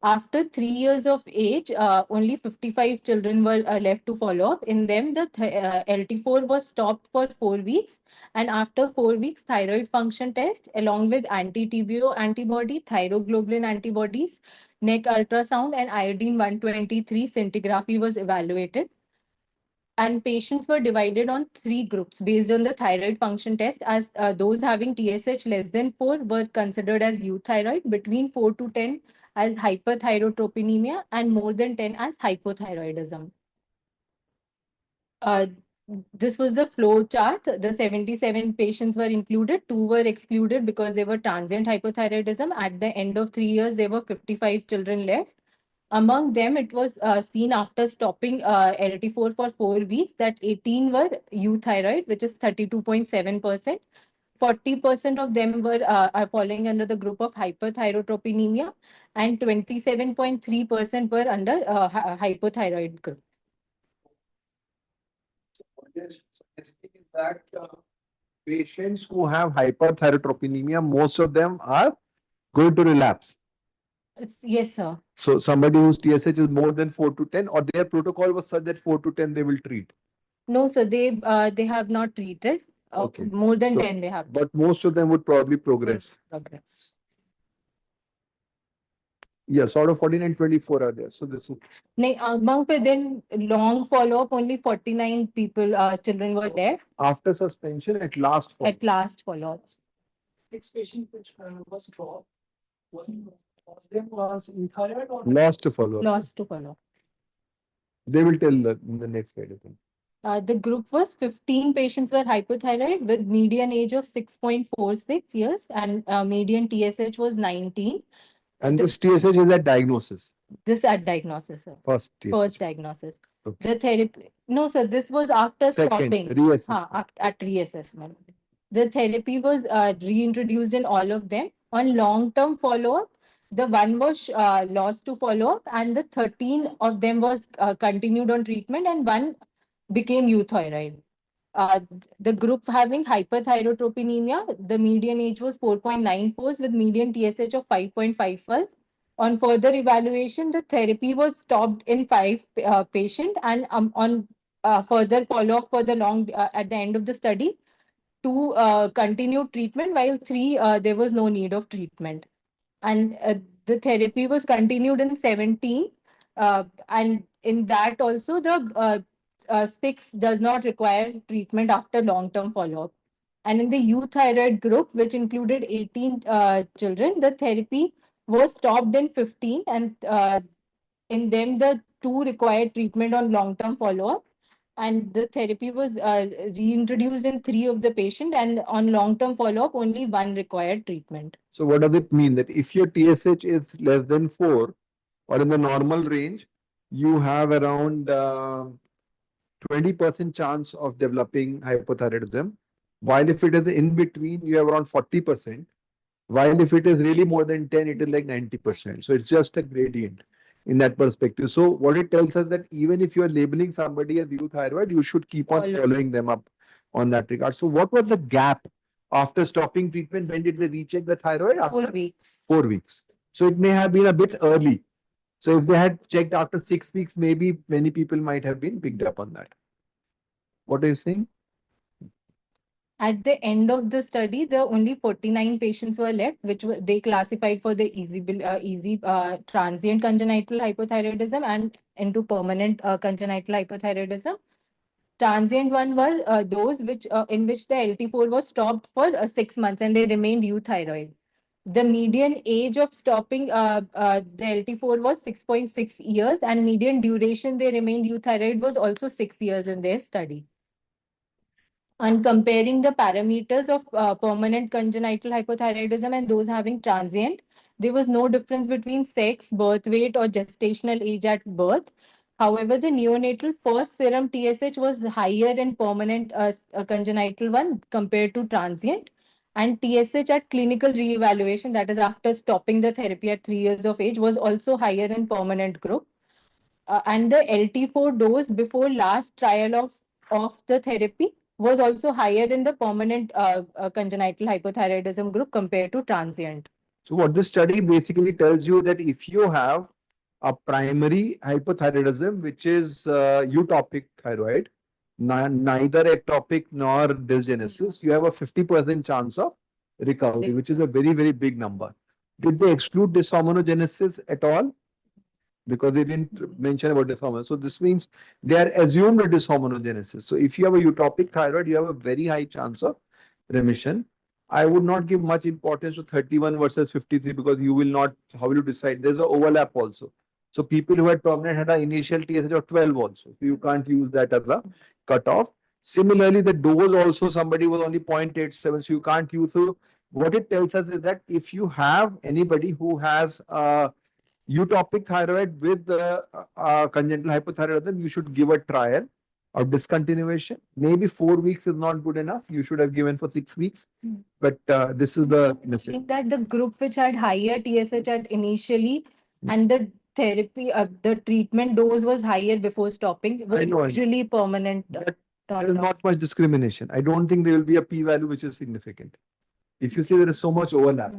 After 3 years of age, only 55 children were left to follow up. In them, the LT4 was stopped for 4 weeks, and after 4 weeks, thyroid function test along with anti-TBO antibody, thyroglobulin antibodies, neck ultrasound, and iodine 123 scintigraphy was evaluated. And patients were divided on 3 groups based on the thyroid function test, as those having TSH less than 4 were considered as euthyroid, between 4 to 10 as hyperthyrotropinemia, and more than 10 as hypothyroidism. This was the flow chart. The 77 patients were included, 2 were excluded because they were transient hypothyroidism. At the end of 3 years, there were 55 children left. Among them, it was seen after stopping LT4 for 4 weeks that 18 were euthyroid, which is 32.7%. 40% of them were are falling under the group of hyperthyroidopenia, and 27.3% were under hypothyroid group. What they're suggesting is that patients who have hyperthyroidopenia, most of them are going to relapse. Yes, sir. So somebody whose TSH is more than 4 to 10, or their protocol was such that 4 to 10 they will treat. No, sir, they have not treated. Okay. More than So, 10 they have but most of them would probably progress. progress. Yes, out of 14 and 24 are there. So this is Among within long follow-up, only 49 people, children were there after suspension at last fall. at last follow-up. 6 patients which was dropped, them was euthyroid or Lost to follow up. Lost to follow-up. They will tell in the next slide, I think. The group was 15 patients were hypothyroid with median age of 6.46 years and median TSH was 19. And this TSH is that diagnosis. This at diagnosis, sir. First TSH. First diagnosis. Okay. The therapy, no, sir, this was after Second, stopping. reassessment. At reassessment. The therapy was reintroduced in all of them. On long-term follow-up, the one was lost to follow-up and the 13 of them was continued on treatment and one became euthyroid. The group having hyperthyroidopenia, the median age was 4.94 with median TSH of 5.55. On further evaluation, the therapy was stopped in 5 patients and on further follow-up for the long at the end of the study, 2 continued treatment while 3 there was no need of treatment. And the therapy was continued in 17 and in that also the 6 does not require treatment after long-term follow-up. And in the euthyroid group, which included 18 children, the therapy was stopped in 15 and in them the 2 required treatment on long-term follow-up and the therapy was reintroduced in 3 of the patient and on long-term follow-up only 1 required treatment. So what does it mean? That if your TSH is less than 4 or in the normal range, you have around 20% chance of developing hypothyroidism. While if it is in between, you have around 40%. While if it is really more than 10, it is like 90%. So it's just a gradient in that perspective. So what it tells us that even if you are labeling somebody as euthyroid, you should keep on following them up on that regard. So what was the gap after stopping treatment? When did they recheck the thyroid? After 4 weeks. 4 weeks. So it may have been a bit early. So if they had checked after 6 weeks, maybe many people might have been picked up on that. What are you saying? At the end of the study, the only 49 patients were left, which were they classified for the easy transient congenital hypothyroidism and into permanent congenital hypothyroidism. Transient one were those which in which the LT4 was stopped for 6 months and they remained euthyroid. The median age of stopping the LT4 was 6.6 years and median duration they remained euthyroid was also 6 years in their study. On comparing the parameters of permanent congenital hypothyroidism and those having transient, there was no difference between sex, birth weight, or gestational age at birth. However, the neonatal first serum TSH was higher in permanent congenital one compared to transient. And TSH at clinical re-evaluation, that is after stopping the therapy at 3 years of age, was also higher in permanent group. And the LT4 dose before last trial of the therapy was also higher in the permanent congenital hypothyroidism group compared to transient. So what this study basically tells you that if you have a primary hypothyroidism, which is eutopic thyroid, neither ectopic nor dysgenesis, you have a 50% chance of recovery, which is a very, very big number. Did they exclude dysharmonogenesis at all? Because they didn't mention about dysharmonogenesis. So this means they are assumed dysharmonogenesis. So if you have a eutopic thyroid, you have a very high chance of remission. I would not give much importance to 31 versus 53 because you will not, how will you decide? There's an overlap also. So people who had permanent had an initial TSH of 12 also. So you can't use that as a cutoff. Similarly, the dose also somebody was only 0.87, so you can't use. So what it tells us is that if you have anybody who has Utopic thyroid with congenital hypothyroidism, you should give a trial or discontinuation. Maybe 4 weeks is not good enough. You should have given for 6 weeks. But this is the message. Meaning that the group which had higher TSH at initially and the therapy, the treatment dose was higher before stopping, was I know. usually permanent. But there is not much discrimination. I don't think there will be a p-value which is significant. If you see there is so much overlap.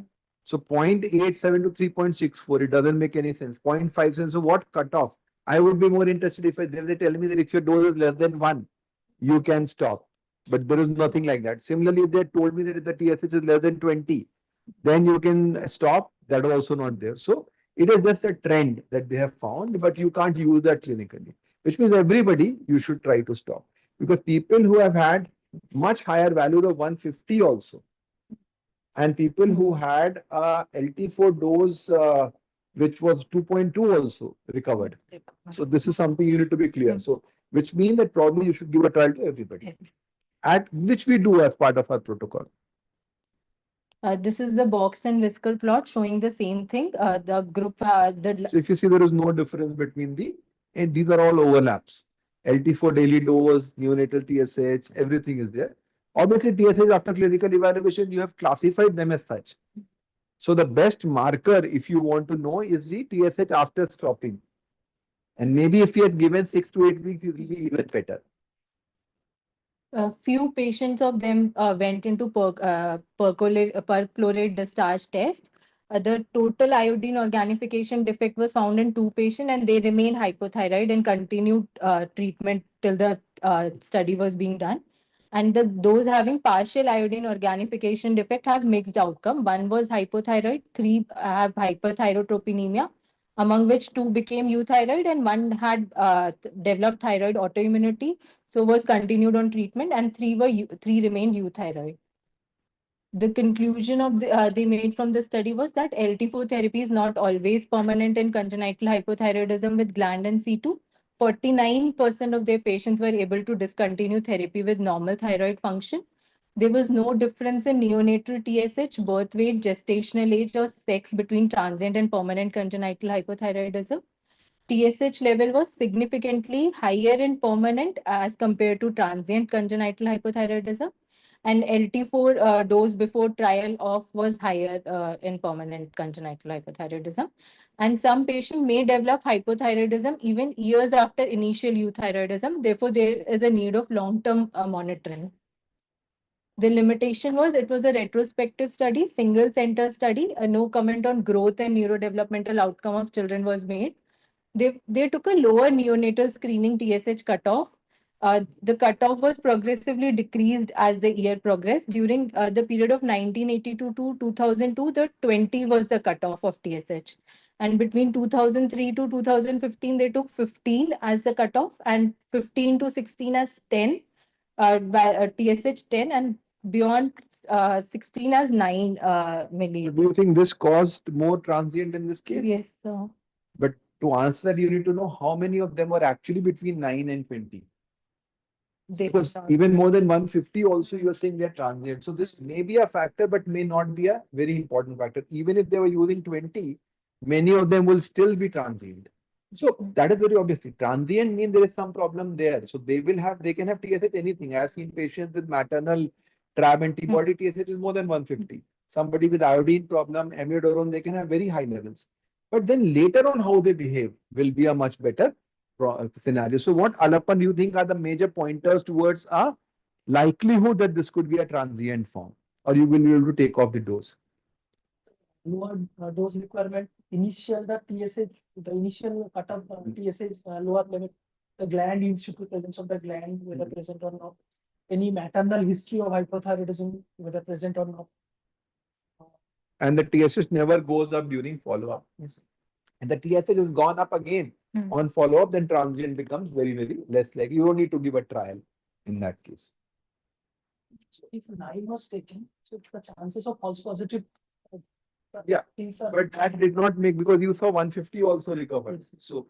So 0.87 to 3.64, it doesn't make any sense. 0.57, so what cutoff? I would be more interested if they tell me that if your dose is less than 1, you can stop. But there is nothing like that. Similarly, if they told me that if the TSH is less than 20, then you can stop. That is also not there. So it is just a trend that they have found, but you can't use that clinically. Which means everybody, you should try to stop. Because people who have had much higher values of 150 also, and people who had a LT4 dose which was 2.2 also recovered. So this is something you need to be clear. So which means that probably you should give a trial to everybody, at which we do as part of our protocol. This is the box and whisker plot showing the same thing. The group, So if you see there is no difference between and these are all overlaps. LT4 daily dose, neonatal TSH, everything is there. Obviously, TSH after clinical evaluation, you have classified them as such. So the best marker, if you want to know, is the TSH after stopping. And maybe if you had given 6 to 8 weeks, it will be even better. A few patients of them went into perchlorate discharge test. The total iodine organification defect was found in 2 patients and they remained hypothyroid and continued treatment till the study was being done. And those having partial iodine organification defect have mixed outcome. 1 was hypothyroid, 3 have hyperthyrotropinemia, among which 2 became euthyroid and 1 had developed thyroid autoimmunity, so was continued on treatment, and 3 remained euthyroid. The conclusion of they made from the study was that LT4 therapy is not always permanent in congenital hypothyroidism with gland and C2. 49% of their patients were able to discontinue therapy with normal thyroid function. There was no difference in neonatal TSH, birth weight, gestational age, or sex between transient and permanent congenital hypothyroidism. TSH level was significantly higher in permanent as compared to transient congenital hypothyroidism, and LT4 dose before trial of was higher in permanent congenital hypothyroidism. And some patients may develop hypothyroidism even years after initial euthyroidism. Therefore, there is a need of long-term monitoring. The limitation was it was a retrospective study, single center study. No comment on growth and neurodevelopmental outcome of children was made. They took a lower neonatal screening TSH cutoff. The cutoff was progressively decreased as the year progressed. During the period of 1982 to 2002, the 20 was the cutoff of TSH. And between 2003 to 2015, they took 15 as the cutoff and 15 to 16 as 10, TSH 10, and beyond 16 as 9 milli. Do you think this caused more transient in this case? Yes, sir. But to answer that, you need to know how many of them were actually between 9 and 20. Because even more than 150 also you are saying they're transient. So this may be a factor, but may not be a very important factor. Even if they were using 20, many of them will still be transient. So that is very obviously transient means there is some problem there. So they can have TSH anything. I have seen patients with maternal TRAB antibody TSH is more than 150. Somebody with iodine problem, amiodarone, they can have very high levels. But then later on how they behave will be a much better scenario. So what, Alappan, you think are the major pointers towards a likelihood that this could be a transient form, or you will be able to take off the dose? Lower dose requirement, initial the TSH, the initial cutoff TSH lower limit, the gland institute presence of the gland, whether present or not, any maternal history of hypothyroidism, whether present or not. And the TSH never goes up during follow-up. Yes. And the TSH has gone up again on follow-up, then transient becomes very, very less likely. You don't need to give a trial in that case. So if 9 was taken, so the chances of false positive Yeah, things are. but that did not make, because you saw 150 also recovered. So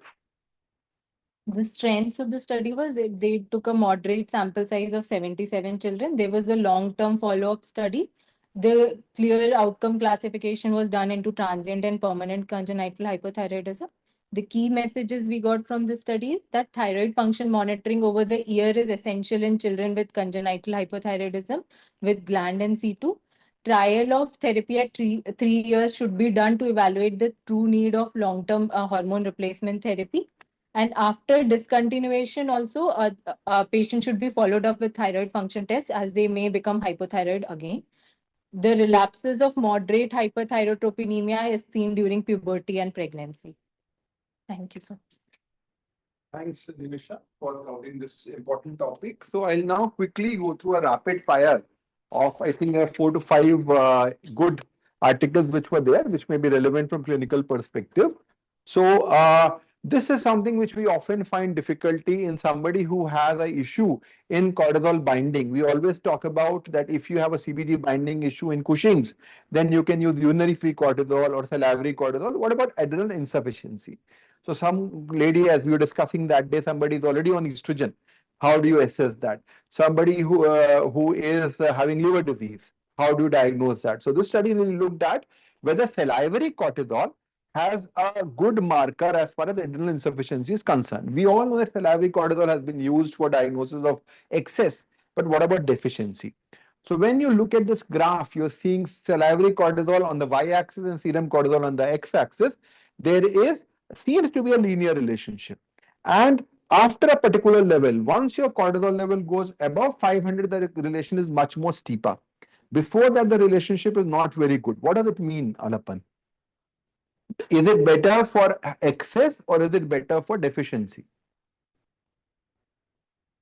the strengths of the study was they took a moderate sample size of 77 children. There was a long-term follow-up study. The clear outcome classification was done into transient and permanent congenital hypothyroidism. The key messages we got from the study is that thyroid function monitoring over the year is essential in children with congenital hypothyroidism with gland and C2. Trial of therapy at three years should be done to evaluate the true need of long-term hormone replacement therapy. And after discontinuation also, a patient should be followed up with thyroid function tests as they may become hypothyroid again. The relapses of moderate hyperthyroidopenia is seen during puberty and pregnancy. Thank you, sir. Thanks, Nimisha, for covering this important topic. So I'll now quickly go through a rapid fire of, I think there are 4 to 5 good articles which were there, which may be relevant from clinical perspective. So this is something which we often find difficulty in somebody who has an issue in cortisol binding. We always talk about that if you have a CBG binding issue in Cushing's, then you can use urinary free cortisol or salivary cortisol. What about adrenal insufficiency? So some lady, as we were discussing that day, somebody is already on estrogen. How do you assess that? Somebody who is having liver disease, how do you diagnose that? So this study really looked at whether salivary cortisol has a good marker as far as adrenal insufficiency is concerned. We all know that salivary cortisol has been used for diagnosis of excess, but what about deficiency? So when you look at this graph, you're seeing salivary cortisol on the y-axis and serum cortisol on the x-axis. There seems to be a linear relationship. And after a particular level, once your cortisol level goes above 500, the relation is much more steeper. Before that, the relationship is not very good. What does it mean, Alapan? Is it better for excess or is it better for deficiency?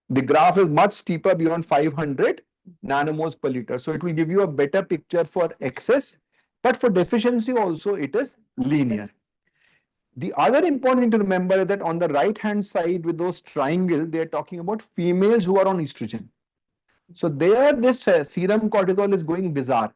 The graph is much steeper beyond 500 nanomoles per liter. So it will give you a better picture for excess, but for deficiency also it is linear. The other important thing to remember is that on the right hand side with those triangles, they are talking about females who are on estrogen. So there this serum cortisol is going bizarre.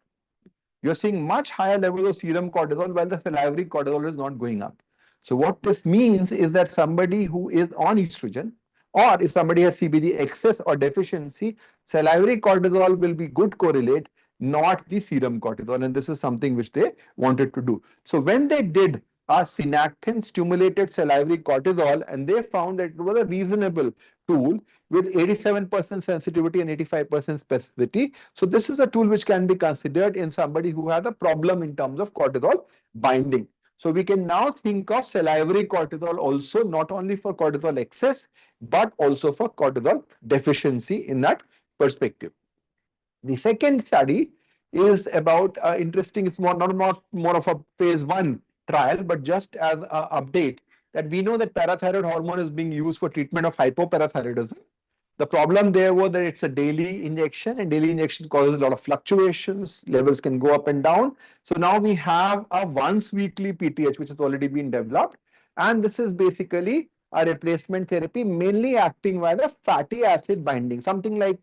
You're seeing much higher levels of serum cortisol while the salivary cortisol is not going up. So what this means is that somebody who is on estrogen, or if somebody has CBD excess or deficiency, salivary cortisol will be good correlate, not the serum cortisol. And this is something which they wanted to do. So when they did a synactin stimulated salivary cortisol, and they found that it was a reasonable tool with 87% sensitivity and 85% specificity. So this is a tool which can be considered in somebody who has a problem in terms of cortisol binding. So we can now think of salivary cortisol also not only for cortisol excess, but also for cortisol deficiency in that perspective. The second study is about interesting, it's not more of a phase 1 trial, but just as an update that we know that parathyroid hormone is being used for treatment of hypoparathyroidism. The problem there was that it's a daily injection, and daily injection causes a lot of fluctuations. Levels can go up and down. So now we have a once weekly PTH, which has already been developed. And this is basically a replacement therapy, mainly acting via the fatty acid binding, something like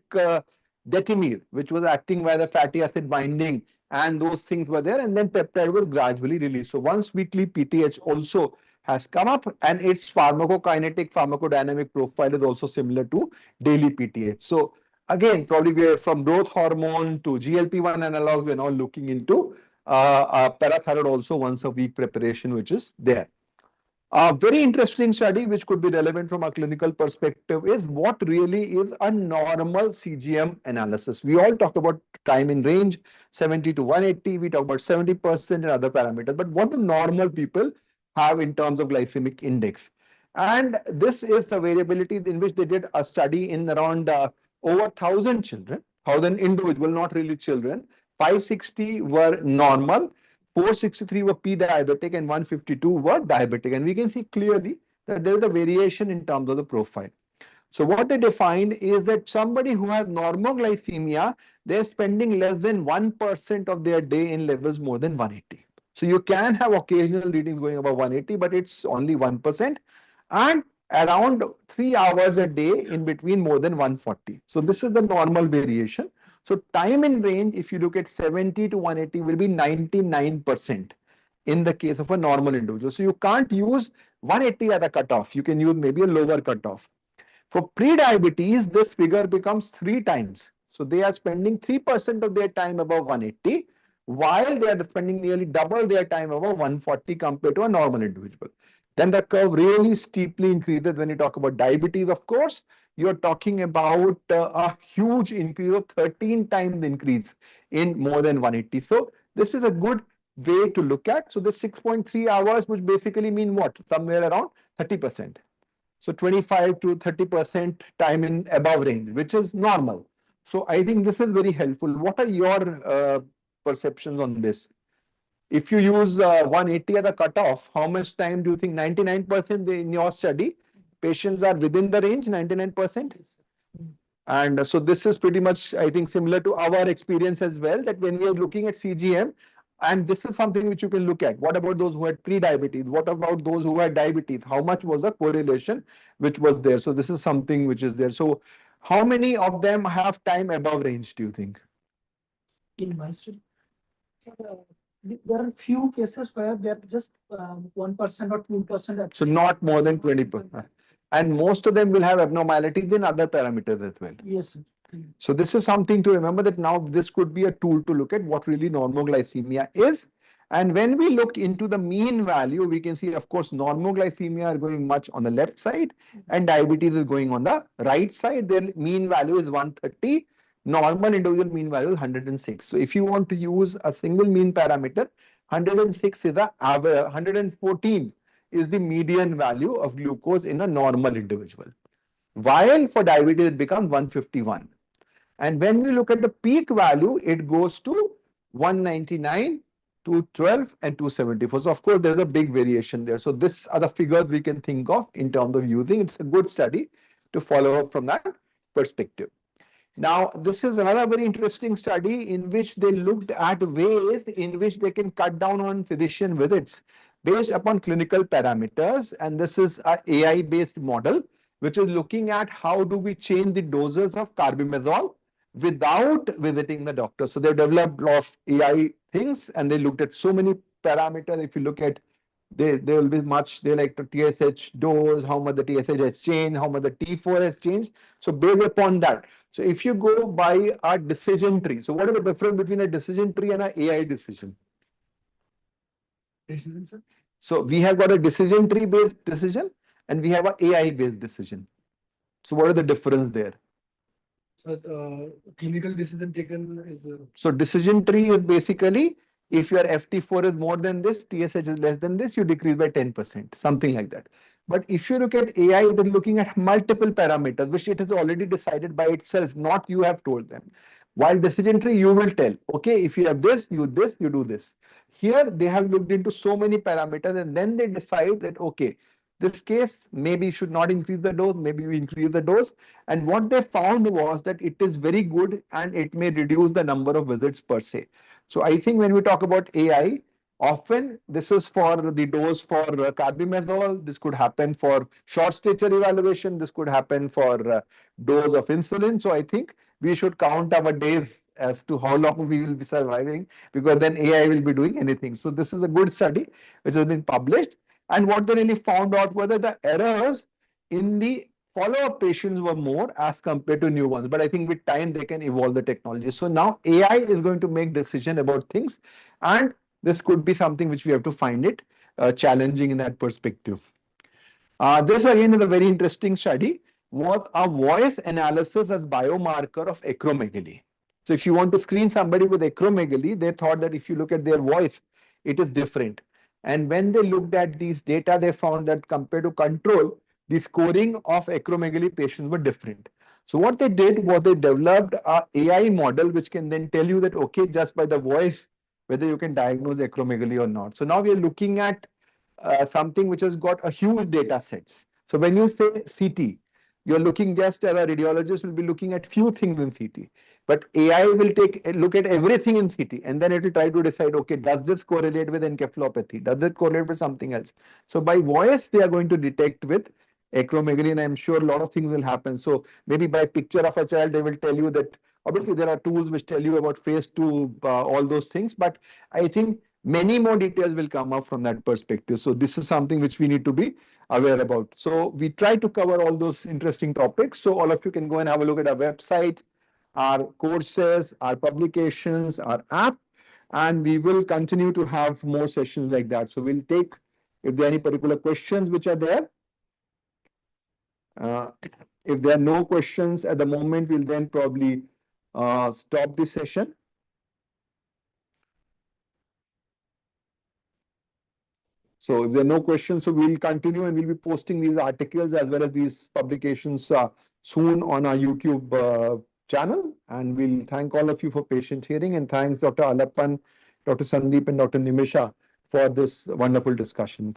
detimir, which was acting via the fatty acid binding, and those things were there. And then peptide was gradually released. So once weekly PTH also has come up, and its pharmacokinetic pharmacodynamic profile is also similar to daily PTH. So again, probably we are from growth hormone to GLP-1 analogs, we are now looking into parathyroid also once a week preparation, which is there. A very interesting study which could be relevant from a clinical perspective is what really is a normal CGM analysis. We all talk about time in range, 70 to 180. We talk about 70% and other parameters. But what do normal people have in terms of glycemic index? And this is the variability in which they did a study in around over 1,000 children, 1,000 individuals, not really children. 560 were normal. 463 were pre-diabetic and 152 were diabetic. And we can see clearly that there is a variation in terms of the profile. So what they defined is that somebody who has normoglycemia, they're spending less than 1% of their day in levels more than 180. So you can have occasional readings going above 180, but it's only 1%. And around 3 hours a day in between more than 140. So this is the normal variation. So time in range, if you look at 70 to 180, will be 99% in the case of a normal individual. So you can't use 180 as a cutoff. You can use maybe a lower cutoff. For pre-diabetes, this figure becomes 3 times. So they are spending 3% of their time above 180, while they are spending nearly double their time above 140 compared to a normal individual. Then the curve really steeply increases when you talk about diabetes, of course. You're talking about a huge increase of 13 times increase in more than 180. So this is a good way to look at. So the 6.3 hours, which basically mean what? Somewhere around 30%. So 25 to 30% time in above range, which is normal. So I think this is very helpful. What are your perceptions on this? If you use 180 as a cutoff, how much time do you think? 99% in your study, patients are within the range, 99%? And so this is pretty much, I think, similar to our experience as well, that when we are looking at CGM, and this is something which you can look at. What about those who had pre-diabetes? What about those who had diabetes? How much was the correlation which was there? So this is something which is there. So how many of them have time above range, do you think? In my study, there are few cases where they're just 1% or 2%. So not more than 20%. And most of them will have abnormalities in other parameters as well. Yes, sir. So this is something to remember, that now this could be a tool to look at what really normoglycemia is. And when we look into the mean value, we can see, of course, normoglycemia are going much on the left side and diabetes is going on the right side. Their mean value is 130. Normal individual mean value is 106. So if you want to use a single mean parameter, 106 is a average, 114 is the median value of glucose in a normal individual. While for diabetes, it becomes 151. And when we look at the peak value, it goes to 199, 212, and 274. So of course, there's a big variation there. So these are the figures we can think of in terms of using. It's a good study to follow up from that perspective. Now, this is another very interesting study in which they looked at ways in which they can cut down on physician visits based upon clinical parameters. And this is an AI-based model, which is looking at how do we change the doses of carbimazole without visiting the doctor. So they've developed a lot of AI things, and they looked at so many parameters. If you look at, they will be much, they like the TSH dose, how much the TSH has changed, how much the T4 has changed. So based upon that, so if you go by a decision tree, so what is the difference between a decision tree and an AI decision? So we have got a decision tree based decision and we have an AI based decision. So what is the difference there? So clinical decision taken is. So decision tree is basically, if your FT4 is more than this, TSH is less than this, you decrease by 10%, something like that. But if you look at AI, it is looking at multiple parameters, which it has already decided by itself, not you have told them. While decision tree, you will tell, okay, if you have this, you do this. Here, they have looked into so many parameters and then they decide that, okay, this case, maybe you should not increase the dose, maybe you increase the dose. And what they found was that it is very good and it may reduce the number of visits per se. So I think when we talk about AI, often this is for the dose for carbimazole, this could happen for short stature evaluation, this could happen for dose of insulin. So I think we should count our days as to how long we will be surviving, because then AI will be doing anything. So this is a good study which has been published. And what they really found out were that the errors in the follow-up patients were more as compared to new ones. But I think with time, they can evolve the technology. So now AI is going to make decision about things. And this could be something which we have to find it challenging in that perspective. This again is a very interesting study, was a voice analysis as biomarker of acromegaly. So if you want to screen somebody with acromegaly, they thought that if you look at their voice, it is different. And when they looked at these data, they found that compared to control, the scoring of acromegaly patients were different. So what they did was they developed an AI model which can then tell you that, okay, just by the voice, whether you can diagnose acromegaly or not. So now we are looking at something which has got a huge data sets. So when you say CT, you're looking just as a radiologist will be looking at few things in CT. But AI will take a look at everything in CT and then it will try to decide, okay, does this correlate with encephalopathy? Does it correlate with something else? So by voice, they are going to detect with acromegaly, and I'm sure a lot of things will happen. So maybe by picture of a child, they will tell you that, obviously there are tools which tell you about phase 2, all those things. But I think many more details will come up from that perspective. So this is something which we need to be aware about. So we try to cover all those interesting topics. So all of you can go and have a look at our website. our courses, our publications, our app, and we will continue to have more sessions like that. So we'll take, if there are any particular questions which are there. If there are no questions at the moment, we'll then probably stop the session. So if there are no questions, so we'll continue and we'll be posting these articles as well as these publications soon on our YouTube channel. And we'll thank all of you for patient hearing, and thanks Dr. Alappan, Dr. Sandeep and Dr. Nimisha for this wonderful discussion.